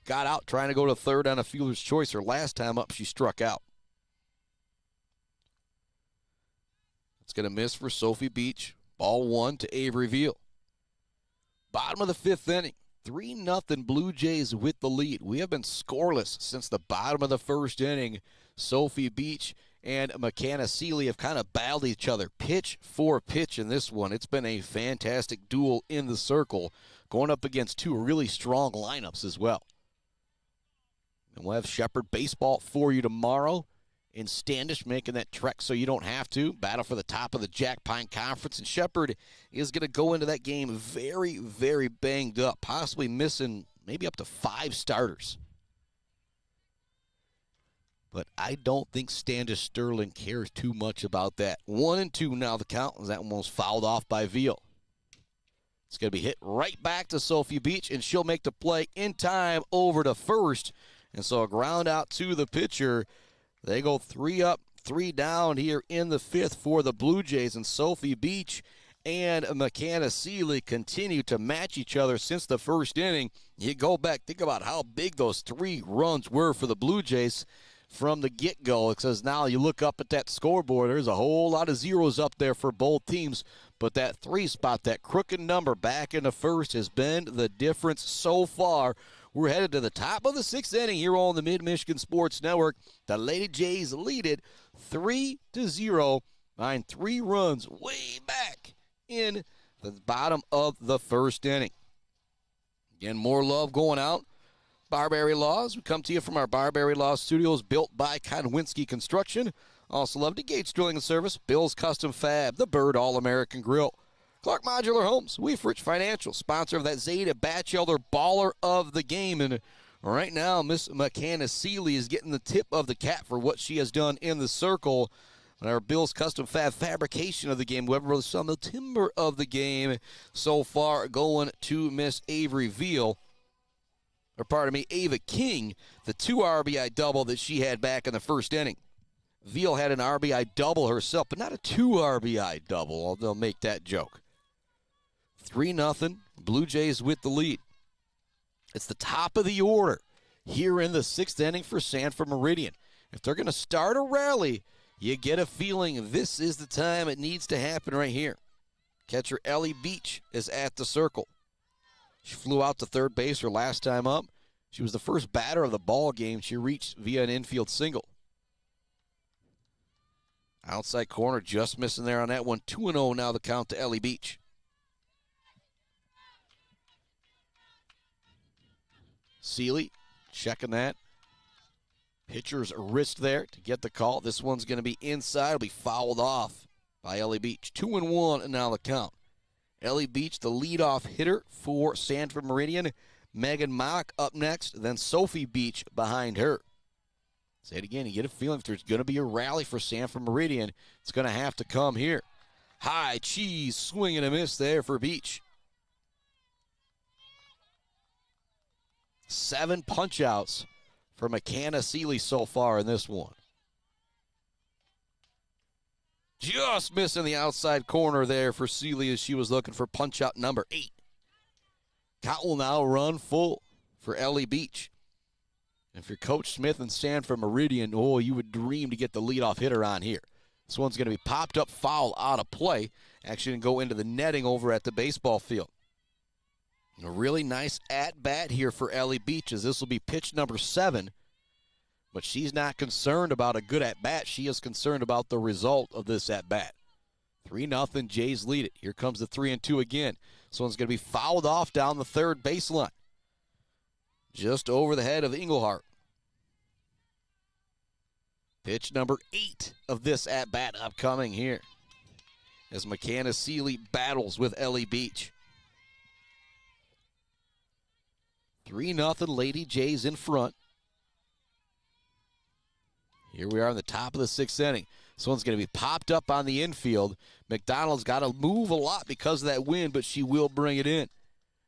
Speaker 1: Got out trying to go to third on a fielder's choice. Her last time up, she struck out. It's going to miss for Sophie Beach. Ball 1 to Avery Veal. Bottom of the 5th inning. 3-0 Blue Jays with the lead. We have been scoreless since the bottom of the 1st inning. Sophie Beach and MeKahna Seely have kind of battled each other pitch for pitch in this one. It's been a fantastic duel in the circle, going up against 2 really strong lineups as well. And we'll have Shepherd baseball for you tomorrow in Standish, making that trek so you don't have to. Battle for the top of the Jack Pine Conference. And Shepherd is going to go into that game very, very banged up, possibly missing maybe up to 5 starters. But I don't think Standish Sterling cares too much about that. 1-2 now the count, as that one was fouled off by Veal. It's going to be hit right back to Sophie Beach, and she'll make the play in time over to first. And so a ground out to the pitcher. They go 3 up, 3 down here in the 5th for the Blue Jays, and Sophie Beach and MeKahna Seely continue to match each other since the 1st inning. You go back, think about how big those 3 runs were for the Blue Jays from the get-go. It says now you look up at that scoreboard, there's a whole lot of zeros up there for both teams, but that 3 spot, that crooked number back in the 1st has been the difference so far. We're headed to the top of the 6th inning here on the Mid-Michigan Sports Network. The Lady Jays lead it 3-0 behind 3 runs way back in the bottom of the 1st inning. Again, more love going out. Barberry Laws. We come to you from our Barberry Laws studios built by Konwinski Construction. Also love to Gates Drilling and Service, Bill's Custom Fab, the Bird All-American Grill. Clark Modular Homes, Weefrich Financial, sponsor of that Zeta Batchelder Baller of the Game. And right now, Miss MeKahna Seely is getting the tip of the cap for what she has done in the circle. And our Bill's Custom Fab fabrication of the game, whoever was on the timber of the game so far, going to Miss Avery Veal. Or pardon me, Ava King, the 2 RBI double that she had back in the 1st inning. Veal had an RBI double herself, but not a 2 RBI double, although they'll make that joke. 3-0, Blue Jays with the lead. It's the top of the order here in the 6th inning for Sanford Meridian. If they're going to start a rally, you get a feeling this is the time it needs to happen right here. Catcher Ellie Beach is at the circle. She flew out to third base her last time up. She was the first batter of the ball game she reached via an infield single. Outside corner, just missing there on that one. 2-0 now the count to Ellie Beach. Seely checking that. Pitcher's wrist there to get the call. This one's going to be inside. It'll be fouled off by Ellie Beach. 2-1 and now the count. Ellie Beach, the leadoff hitter for Sanford Meridian. Megan Mock up next, then Sophie Beach behind her. Say it again, you get a feeling if there's going to be a rally for Sanford Meridian, it's going to have to come here. High cheese, swing and a miss there for Beach. 7 punch-outs for MeKahna Seely so far in this one. Just missing the outside corner there for Seely as she was looking for punch-out number 8. Count will now run full for Ellie Beach. And if you're Coach Smith and Sanford Meridian, oh, you would dream to get the leadoff hitter on here. This one's going to be popped up foul out of play. Actually going to go into the netting over at the baseball field. A really nice at-bat here for Ellie Beach, as this will be pitch number 7. But she's not concerned about a good at-bat. She is concerned about the result of this at-bat. 3-0, Jays lead it. Here comes the 3-2 again. This one's going to be fouled off down the third baseline. Just over the head of Englehart. Pitch number 8 of this at-bat upcoming here, as MeKahna Seely battles with Ellie Beach. 3-0 Lady Jays in front. Here we are in the top of the 6th inning. This one's going to be popped up on the infield. McDonald's got to move a lot because of that wind, but she will bring it in.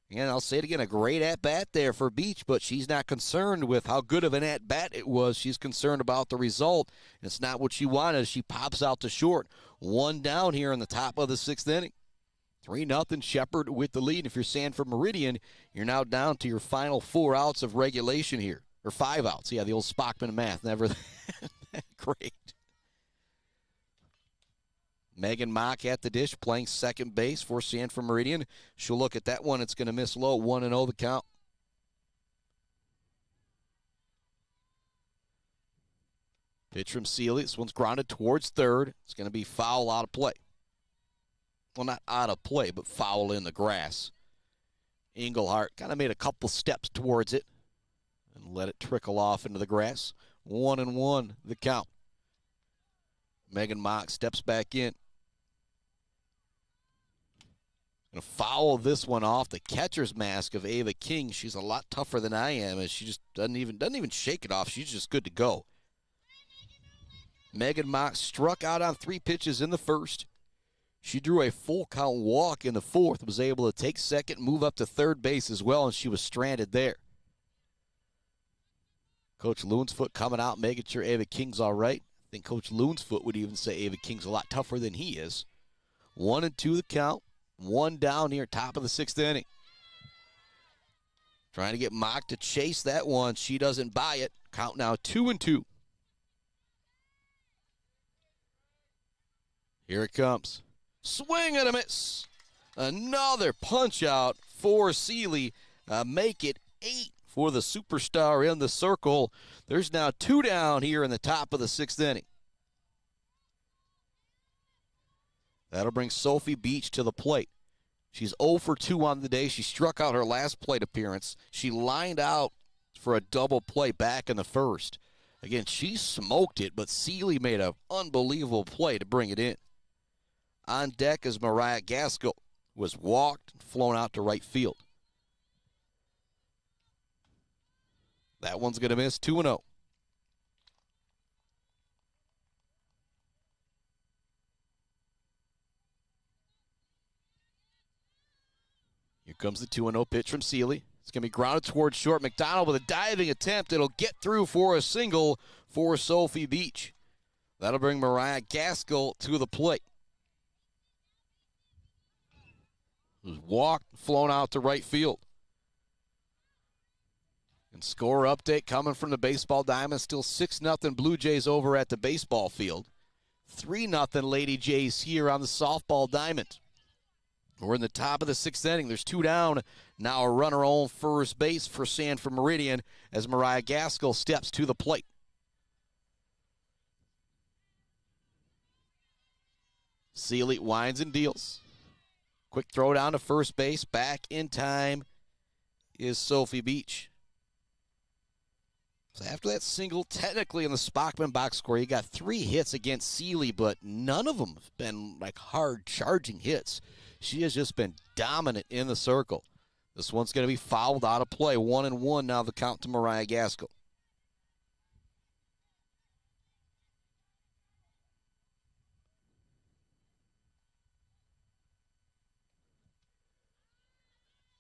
Speaker 1: And I'll say it again, a great at-bat there for Beach, but she's not concerned with how good of an at-bat it was. She's concerned about the result. It's not what she wanted. She pops out to short. One down here in the top of the 6th inning. 3-0 Shepherd with the lead. If you're Sanford Meridian, you're now down to your final 4 outs of regulation here. Or 5 outs. Yeah, the old Spockman math. Never that great. Megan Mock at the dish, playing second base for Sanford Meridian. She'll look at that one. It's going to miss low. 1-0 the count. Pitch from Seely. This one's grounded towards third. It's going to be foul out of play. Well, not out of play, but foul in the grass. Engelhart kind of made a couple steps towards it and let it trickle off into the grass. 1-1 the count. Megan Mock steps back in. Going to foul this one off the catcher's mask of Ava King. She's a lot tougher than I am, as she just doesn't even shake it off. She's just good to go. Megan Mock struck out on 3 pitches in the first. She drew a full count walk in the 4th, was able to take second, move up to third base as well, and she was stranded there. Coach Lunsfoot coming out, making sure Ava King's all right. I think Coach Lunsfoot would even say Ava King's a lot tougher than he is. 1-2 the count. 1 down here, top of the 6th inning. Trying to get Mock to chase that one. She doesn't buy it. Count now 2-2. Here it comes. Swing and a miss. Another punch out for Seely. Make it 8 for the superstar in the circle. There's now 2 down here in the top of the 6th inning. That'll bring Sophie Beach to the plate. She's 0 for 2 on the day. She struck out her last plate appearance. She lined out for a double play back in the first. Again, she smoked it, but Seely made an unbelievable play to bring it in. On deck is Mariah Gaskell, who was walked and flown out to right field. That one's going to miss. 2-0. Here comes the 2-0 pitch from Seely. It's going to be grounded towards short. McDonald with a diving attempt. It'll get through for a single for Sophie Beach. That'll bring Mariah Gaskell to the plate. Was walked, flown out to right field. And score update coming from the baseball diamond. Still 6-0 Blue Jays over at the baseball field. 3-0 Lady Jays here on the softball diamond. We're in the top of the 6th inning. There's 2 down. Now a runner on first base for Sanford Meridian as Mariah Gaskell steps to the plate. Seely winds and deals. Quick throw down to first base. Back in time is Sophie Beach. So after that single, technically in the Spockman box score, you got 3 hits against Seely, but none of them have been like hard charging hits. She has just been dominant in the circle. This one's going to be fouled out of play. 1-1 now the count to Mariah Gaskell.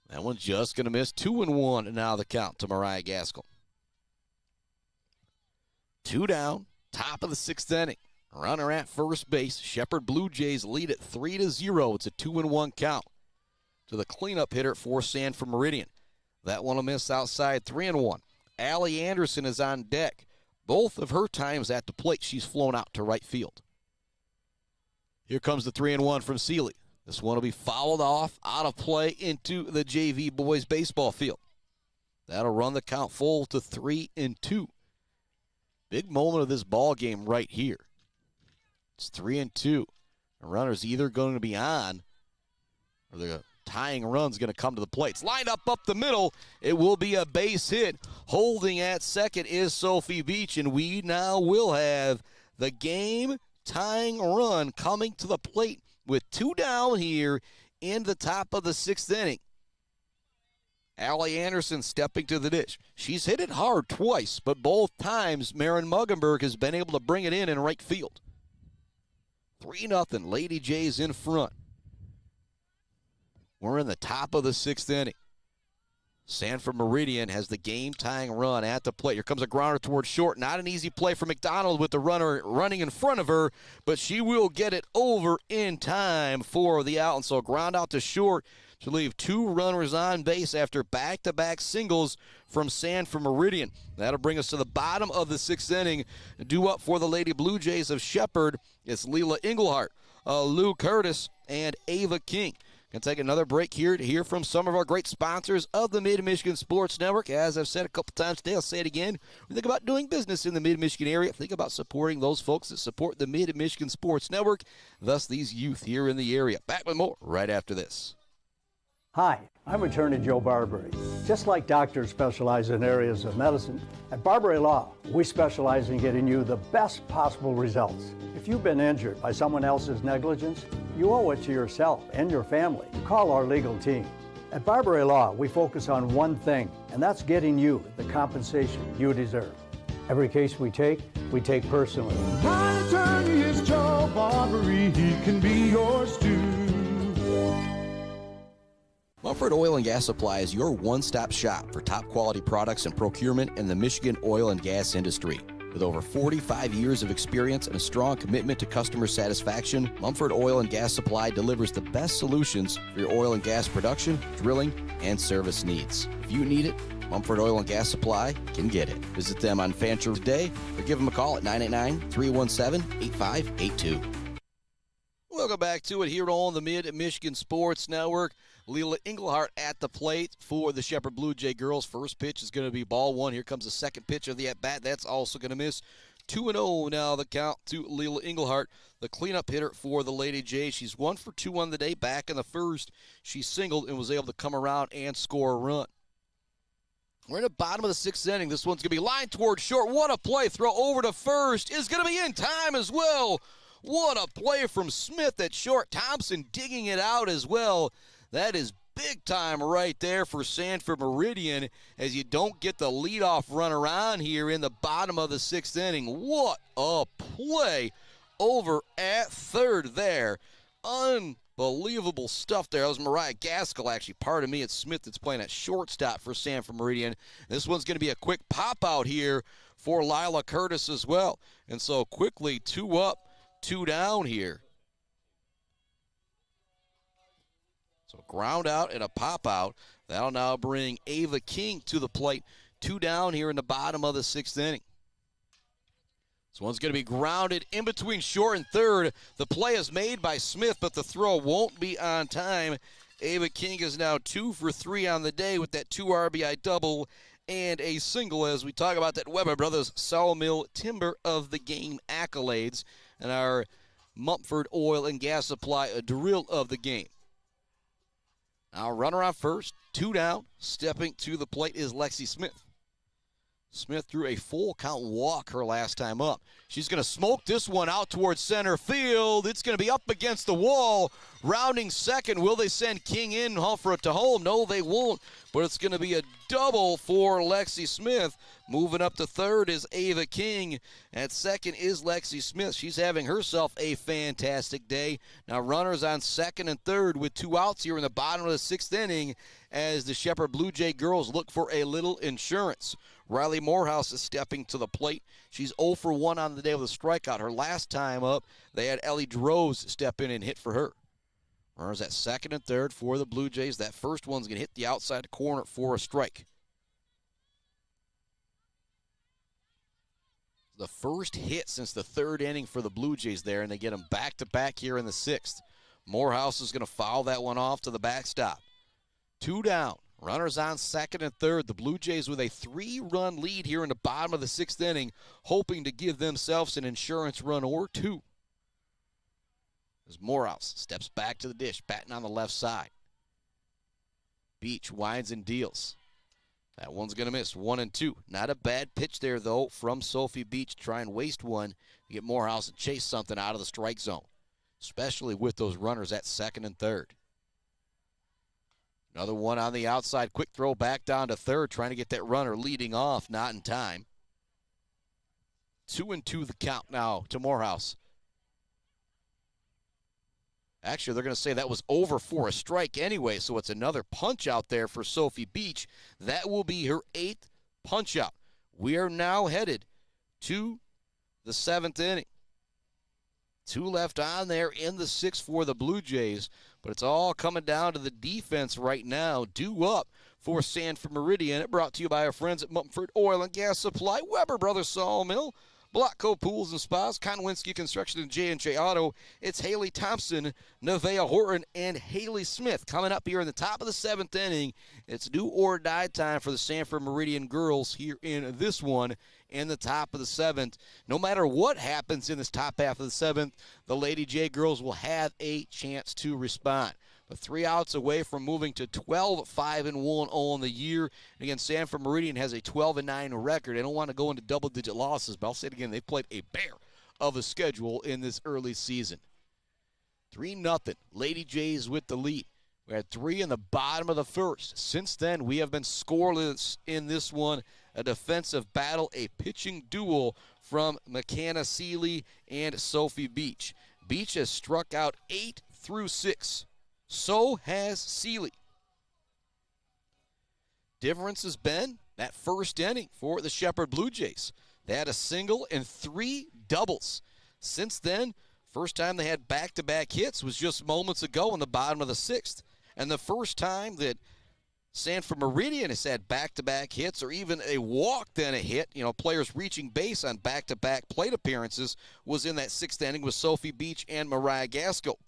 Speaker 1: That one's just going to miss. 2-1 now the count to Mariah Gaskell. 2 down, top of the 6th inning. Runner at first base. Shepherd Blue Jays lead at 3-0. It's a 2-1 count to the cleanup hitter for Sanford Meridian. That one will miss outside. 3-1. Allie Anderson is on deck. Both of her times at the plate, she's flown out to right field. Here comes the 3-1 from Seely. This one will be fouled off, out of play, into the JV boys baseball field. That'll run the count full to 3-2. Big moment of this ball game right here. It's 3-2. The runner's either going to be on or the tying run's going to come to the plate. It's lined up the middle. It will be a base hit. Holding at second is Sophie Beach, and we now will have the game-tying run coming to the plate with 2 down here in the top of the 6th inning. Allie Anderson stepping to the dish. She's hit it hard twice, but both times Maren Muggenberg has been able to bring it in right field. 3-0, Lady Jays in front. We're in the top of the 6th inning. Sanford Meridian has the game-tying run at the plate. Here comes a grounder towards short. Not an easy play for McDonald with the runner running in front of her, but she will get it over in time for the out. And so ground out to short to leave 2 runners on base after back-to-back singles from Sanford Meridian. That'll bring us to the bottom of the 6th inning. Due up for the Lady Blue Jays of Shepherd, it's Leela Englehart, Lou Curtis, and Ava King. Going to take another break here to hear from some of our great sponsors of the Mid-Michigan Sports Network. As I've said a couple times today, I'll say it again. When you think about doing business in the Mid-Michigan area, think about supporting those folks that support the Mid-Michigan Sports Network, thus these youth here in the area. Back with more right after this.
Speaker 6: Hi, I'm Attorney Joe Barbary. Just like doctors specialize in areas of medicine, at Barbary Law, we specialize in getting you the best possible results. If you've been injured by someone else's negligence, you owe it to yourself and your family to call our legal team. At Barbary Law, we focus on one thing, and that's getting you the compensation you deserve. Every case we take personally.
Speaker 7: My attorney is Joe Barbary. He can be yours too.
Speaker 1: Mumford Oil and Gas Supply is your one-stop shop for top-quality products and procurement in the Michigan oil and gas industry. With over 45 years of experience and a strong commitment to customer satisfaction, Mumford Oil and Gas Supply delivers the best solutions for your oil and gas production, drilling, and service needs. If you need it, Mumford Oil and Gas Supply can get it. Visit them on Fancher today or give them a call at 989-317-8582. Welcome back to it here on the Mid-Michigan Sports Network. Leela Englehart at the plate for the Shepherd Bluejay girls. First pitch is going to be ball 1. Here comes the second pitch of the at-bat. That's also going to miss. 2-0 now the count to Leela Englehart, the cleanup hitter for the Lady Jays. She's 1 for 2 on the day. Back in the first, she singled and was able to come around and score a run. We're in the bottom of the 6th inning. This one's going to be lined toward short. What a play. Throw over to first is going to be in time as well. What a play from Smith at short. Thompson digging it out as well. That is big time right there for Sanford Meridian as you don't get the leadoff run around here in the bottom of the 6th inning. What a play over at third there. Unbelievable stuff there. That was Mariah Gaskell, actually. Pardon me, it's Smith that's playing at shortstop for Sanford Meridian. This one's going to be a quick pop out here for Lila Curtis as well. And so quickly 2 up, 2 down here. So ground out and a pop out. That'll now bring Ava King to the plate. 2 down here in the bottom of the 6th inning. This one's going to be grounded in between short and third. The play is made by Smith, but the throw won't be on time. Ava King is now 2 for 3 on the day with that 2 RBI double and a single as we talk about that Weber Brothers Sawmill Timber of the Game accolades and our Mumford Oil and Gas Supply drill of the game. Now runner on first, 2 down. Stepping to the plate is Lexi Smith. Smith threw a full count walk her last time up. She's going to smoke this one out towards center field. It's going to be up against the wall. Rounding second. Will they send King in for it to home? No, they won't. But it's going to be a double for Lexi Smith. Moving up to third is Ava King. At second is Lexi Smith. She's having herself a fantastic day. Now runners on second and third with 2 outs here in the bottom of the 6th inning as the Shepherd Bluejay girls look for a little insurance. Riley Morehouse is stepping to the plate. She's 0 for 1 on the day with a strikeout. Her last time up, they had Ellie Droz step in and hit for her. Runners at second and third for the Blue Jays. That first one's going to hit the outside corner for a strike. The first hit since the 3rd inning for the Blue Jays there, and they get them back-to-back here in the 6th. Morehouse is going to foul that one off to the backstop. 2 down. Runners on second and third. The Blue Jays with a 3-run lead here in the bottom of the 6th inning, hoping to give themselves an insurance run or 2. As Morehouse steps back to the dish, batting on the left side. Beach winds and deals. That one's going to miss, 1-2. Not a bad pitch there, though, from Sophie Beach. Try and waste one to get Morehouse to chase something out of the strike zone, especially with those runners at second and third. Another one on the outside. Quick throw back down to third, trying to get that runner leading off, not in time. 2-2 the count now to Morehouse. Actually, they're going to say that was over for a strike anyway, so it's another punch out there for Sophie Beach. That will be her 8th punch out. We are now headed to the 7th inning. 2 left on there in the 6th for the Blue Jays, but it's all coming down to the defense right now. Due up for Sanford Meridian. It brought to you by our friends at Mumford Oil and Gas Supply, Weber Brothers Sawmill, Blockco Pools and Spas, Conwinski Construction, and J&J Auto. It's Haley Thompson, Nevaeh Horton, and Haley Smith coming up here in the top of the 7th inning. It's do or die time for the Sanford Meridian girls here in this one in the top of the 7th. No matter what happens in this top half of the 7th, the Lady J girls will have a chance to respond. But 3 outs away from moving to 12-5-1 on the year. And again, Sanford Meridian has a 12-9 record. They don't want to go into double-digit losses, but I'll say it again, they've played a bear of a schedule in this early season. 3-0, Lady Jays with the lead. We had 3 in the bottom of the 1st. Since then, we have been scoreless in this one. A defensive battle, a pitching duel from MeKahna Seely and Sophie Beach. Beach has struck out 8 through 6. So has Seely. Difference has been that first inning for the Shepherd Blue Jays. They had a single and 3 doubles. Since then, first time they had back-to-back hits was just moments ago in the bottom of the 6th. And the first time that Sanford Meridian has had back-to-back hits or even a walk then a hit, players reaching base on back-to-back plate appearances, was in that 6th inning with Sophie Beach and Mariah Gaskell.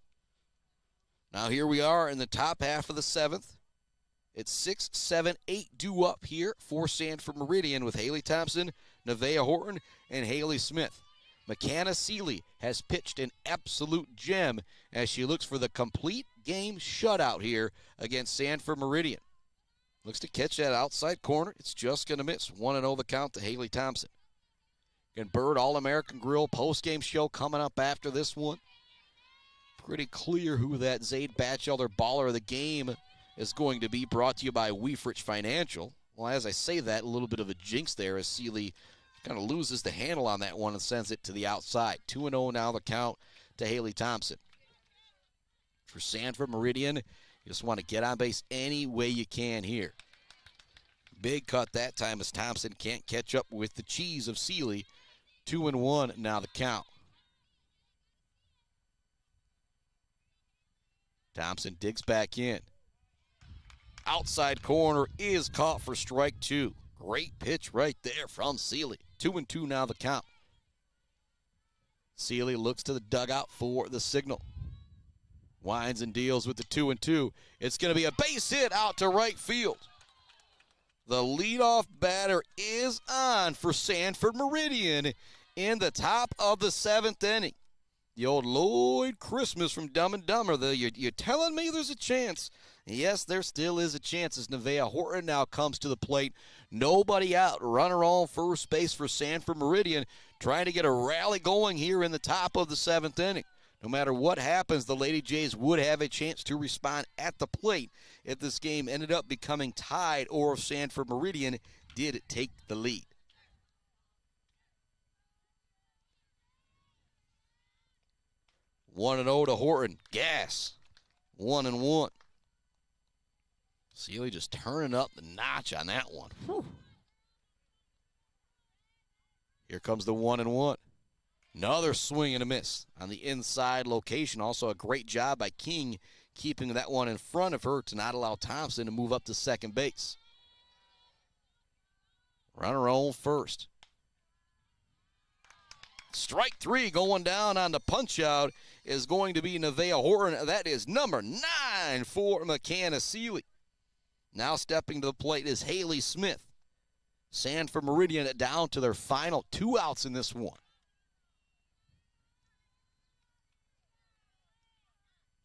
Speaker 1: Now here we are in the top half of the 7th. It's 6, 7, 8 due up here for Sanford Meridian with Haley Thompson, Nevaeh Horton, and Haley Smith. MeKahna Seely has pitched an absolute gem as she looks for the complete game shutout here against Sanford Meridian. Looks to catch that outside corner. It's just going to miss. 1-0 the count to Haley Thompson. And Bird All-American Grill postgame show coming up after this one. Pretty clear who that Zaid Batchelder baller of the game is going to be, brought to you by Weefrich Financial. Well, as I say that, a little bit of a jinx there as Seely kind of loses the handle on that one and sends it to the outside. 2-0 now the count to Haley Thompson. For Sanford Meridian, you just want to get on base any way you can here. Big cut that time as Thompson can't catch up with the cheese of Seely. 2-1 now the count. Thompson digs back in. Outside corner is caught for strike 2. Great pitch right there from Seely. 2-2 now the count. Seely looks to the dugout for the signal. Winds and deals with the 2-2. It's going to be a base hit out to right field. The leadoff batter is on for Sanford Meridian in the top of the 7th inning. The old Lloyd Christmas from Dumb and Dumber. You're telling me there's a chance? Yes, there still is a chance as Nevaeh Horton now comes to the plate. Nobody out. Runner on first base for Sanford Meridian, trying to get a rally going here in the top of the 7th inning. No matter what happens, the Lady Jays would have a chance to respond at the plate if this game ended up becoming tied or if Sanford Meridian did take the lead. One and 0 to Horton. Gas. 1-1. Seely just turning up the notch on that one. Whew. Here comes the 1-1. Another swing and a miss on the inside location. Also a great job by King keeping that one in front of her to not allow Thompson to move up to second base. Runner on first. Strike 3 going down on the punch-out is going to be Nevaeh Horton. That is number 9 for MeKahna Seely. Now stepping to the plate is Haley Smith. Sanford Meridian down to their final 2 outs in this one.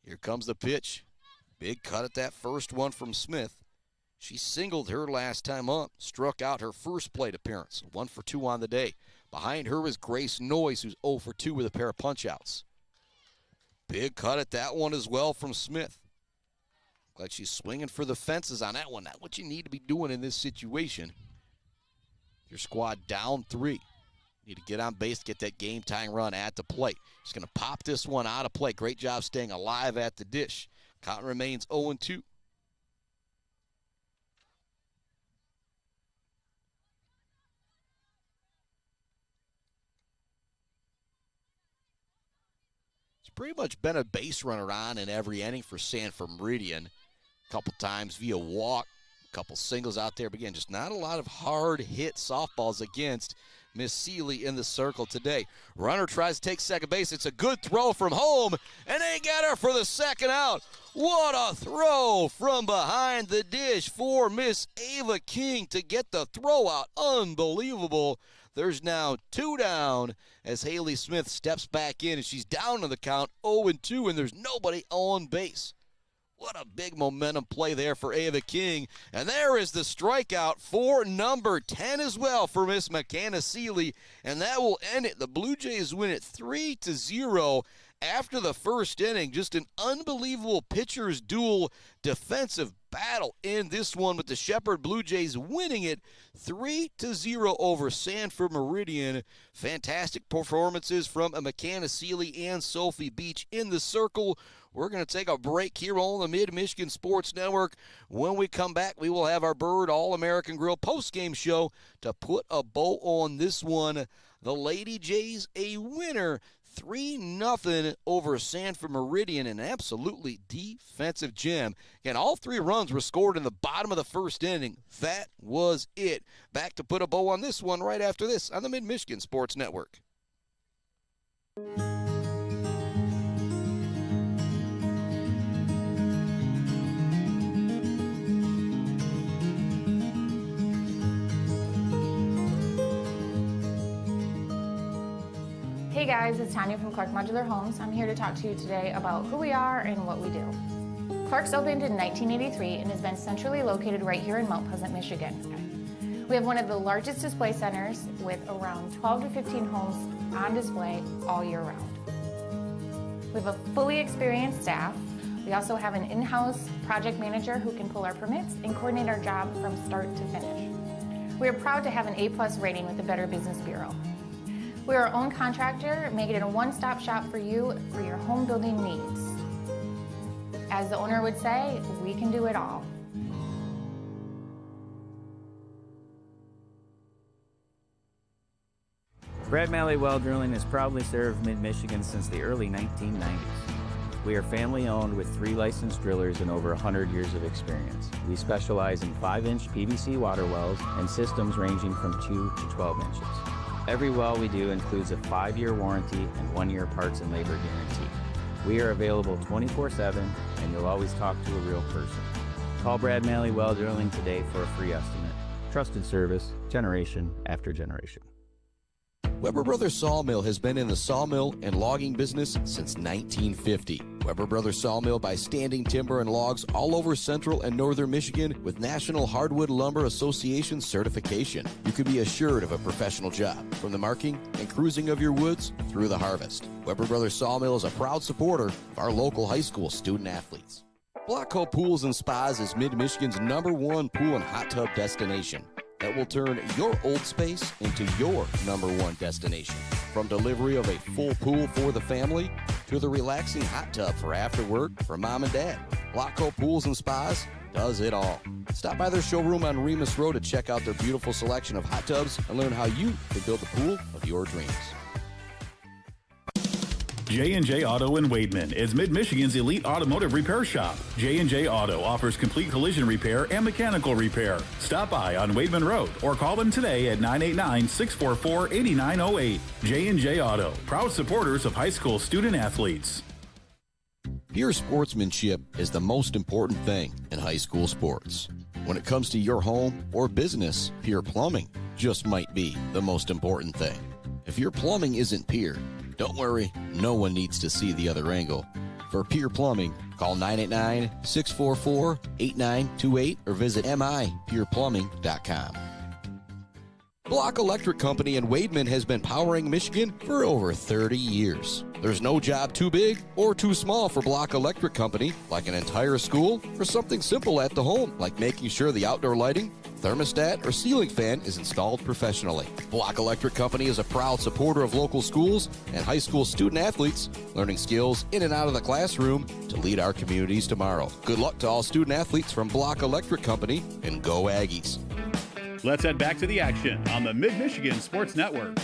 Speaker 1: Here comes the pitch. Big cut at that first one from Smith. She singled her last time up, struck out her first plate appearance. 1 for 2 on the day. Behind her is Grace Noyes, who's 0 for 2 with a pair of punch-outs. Big cut at that one as well from Smith. Like she's swinging for the fences on that one. Not what you need to be doing in this situation. Your squad down 3. Need to get on base, get that game-tying run at the plate. Just going to pop this one out of play. Great job staying alive at the dish. Count remains 0-2. It's pretty much been a base runner on in every inning for Sanford Meridian. A couple times via walk, a couple singles out there. But again, just not a lot of hard-hit softballs against Miss Seely in the circle today. Runner tries to take second base. It's a good throw from home, and they get her for the second out. What a throw from behind the dish for Miss Ava King to get the throw out. Unbelievable. There's now 2 down as Haley Smith steps back in, and she's down to the count 0-2, and there's nobody on base. What a big momentum play there for Ava King. And there is the strikeout for number 10 as well for Miss MeKahna Seely. And that will end it. The Blue Jays win it 3-0 after the first inning. Just an unbelievable pitcher's duel defensive battle in this one, with the Shepherd Blue Jays winning it 3-0 over Sanford Meridian. Fantastic performances from MeKahna Seely and Sophie Beach in the circle. We're going to take a break here on the Mid-Michigan Sports Network. When we come back, we will have our Bird All-American Grill post-game show to put a bow on this one. The Lady Jays a winner 3-0 over Sanford Meridian, an absolutely defensive gem. Again, all 3 runs were scored in the bottom of the first inning. That was it. Back to put a bow on this one right after this on the Mid-Michigan Sports Network.
Speaker 11: Hey guys, it's Tanya from Clark Modular Homes. I'm here to talk to you today about who we are and what we do. Clark's opened in 1983 and has been centrally located right here in Mount Pleasant, Michigan. We have one of the largest display centers with around 12 to 15 homes on display all year round. We have a fully experienced staff. We also have an in-house project manager who can pull our permits and coordinate our job from start to finish. We are proud to have an A+ rating with the Better Business Bureau. We're our own contractor, making it a one-stop shop for you for your home building needs. As the owner would say, we can do it all.
Speaker 10: Brad Malley Well Drilling has proudly served Mid-Michigan since the early 1990s. We are family-owned with 3 licensed drillers and over 100 years of experience. We specialize in 5-inch PVC water wells and systems ranging from 2 to 12 inches. Every well we do includes a 5-year warranty and 1-year parts and labor guarantee. We are available 24/7, and you'll always talk to a real person. Call Brad Malley Well Drilling today for a free estimate. Trusted service, generation after generation.
Speaker 1: Weber Brothers Sawmill has been in the sawmill and logging business since 1950. Weber Brothers Sawmill buys standing timber and logs all over central and northern Michigan with National Hardwood Lumber Association certification. You can be assured of a professional job, from the marking and cruising of your woods through the harvest. Weber Brothers Sawmill is a proud supporter of our local high school student athletes. Blockco Pools and Spas is Mid-Michigan's #1 pool and hot tub destination that will turn your old space into your #1 destination. From delivery of a full pool for the family to the relaxing hot tub for after work for mom and dad, Blockco Pools and Spas does it all. Stop by their showroom on Remus Road to check out their beautiful selection of hot tubs and learn how you can build the pool of your dreams.
Speaker 3: J&J Auto in Wademan is Mid-Michigan's elite automotive repair shop. J&J Auto offers complete collision repair and mechanical repair. Stop by on Wademan Road or call them today at 989-644-8908. J&J Auto, proud supporters of high school student athletes.
Speaker 1: Pure sportsmanship is the most important thing in high school sports. When it comes to your home or business, Pure Plumbing just might be the most important thing. If your plumbing isn't pure, don't worry, no one needs to see the other angle. For Pure Plumbing, call 989-644-8928 or visit mipureplumbing.com. Block Electric Company in Wademan has been powering Michigan for over 30 years. There's no job too big or too small for Block Electric Company, like an entire school or something simple at the home, like making sure the outdoor lighting thermostat, or ceiling fan is installed professionally. Block Electric Company is a proud supporter of local schools and high school student athletes, learning skills in and out of the classroom to lead our communities tomorrow. Good luck to all student athletes from Block Electric Company, and go Aggies.
Speaker 3: Let's head back to the action on the Mid-Michigan Sports Network.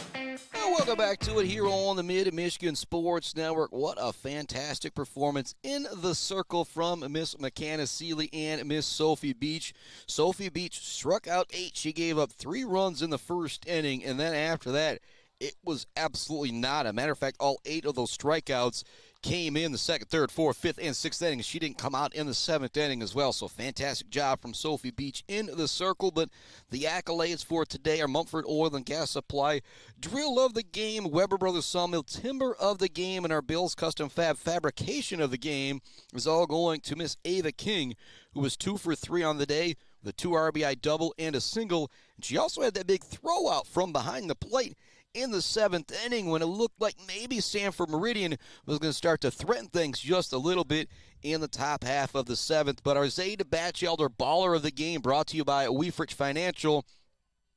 Speaker 1: Welcome back to it here on the Mid-Michigan Sports Network. What a fantastic performance in the circle from Miss MeKahna Seely and Miss Sophie Beach. Sophie Beach struck out 8. She gave up 3 runs in the first inning, and then after that, it was absolutely not. A matter of fact, all 8 of those strikeouts came in the second, third, fourth, fifth, and sixth innings. She didn't come out in the 7th inning as well, so fantastic job from Sophie Beach in the circle. But the accolades for today are Mumford Oil and Gas Supply, Drill of the Game, Weber Brothers Sawmill, Timber of the Game, and our Bill's Custom Fab Fabrication of the Game is all going to Miss Ava King, who was 2 for 3 on the day with a 2 RBI double and a single. And she also had that big throw out from behind the plate in the 7th inning when it looked like maybe Sanford Meridian was going to start to threaten things just a little bit in the top half of the 7th. But our Zayda Batchelder baller of the game, brought to you by Weefrich Financial,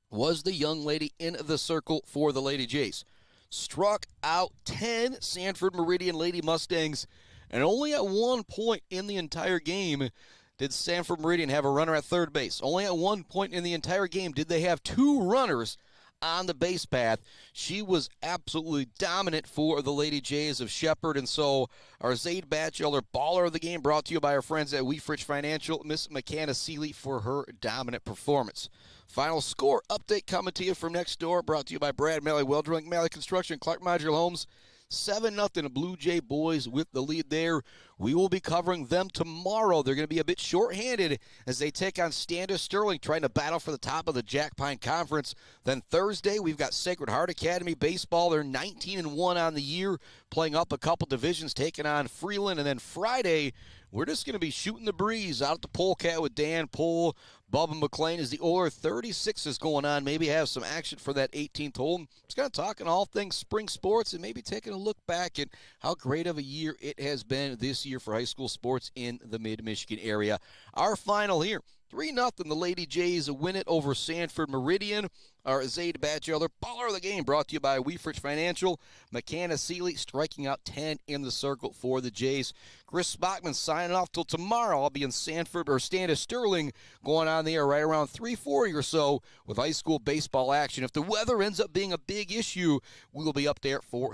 Speaker 1: was the young lady in the circle for the Lady Jays. Struck out 10 Sanford Meridian Lady Mustangs, and only at one point in the entire game did Sanford Meridian have a runner at third base. Only at one point in the entire game did they have 2 runners on the base path. She was absolutely dominant for the Lady Jays of Shepherd, and so our Zaid Batchelder baller of the game, brought to you by our friends at Weefrich Financial, Miss MeKahna Seely, for her dominant performance. Final score update coming to you from next door, brought to you by Brad Malley Well Drilling, Malley Construction, Clark Modular Homes. 7-0 Bluejay boys with the lead there. We will be covering them tomorrow. They're going to be a bit shorthanded as they take on Standish Sterling, trying to battle for the top of the Jack Pine Conference. Then Thursday, we've got Sacred Heart Academy baseball. They're 19-1 on the year, playing up a couple divisions, taking on Freeland. And then Friday, we're just going to be shooting the breeze out at the Polecat with Dan Pohl. Bubba McLean as the Oiler 36 is going on. Maybe have some action for that 18th hole. Just kind of talking all things spring sports and maybe taking a look back at how great of a year it has been this year for high school sports in the Mid-Michigan area. Our final here, 3-0. The Lady Jays win it over Sanford Meridian. Our Zaid Batchelder baller of the game, brought to you by Weefrich Financial. MeKahna Seely striking out 10 in the circle for the Jays. Chris Bachman signing off till tomorrow. I'll be in Sanford or Standish Sterling, going on the air right around 3:40 or so with high school baseball action. If the weather ends up being a big issue, we will be up there for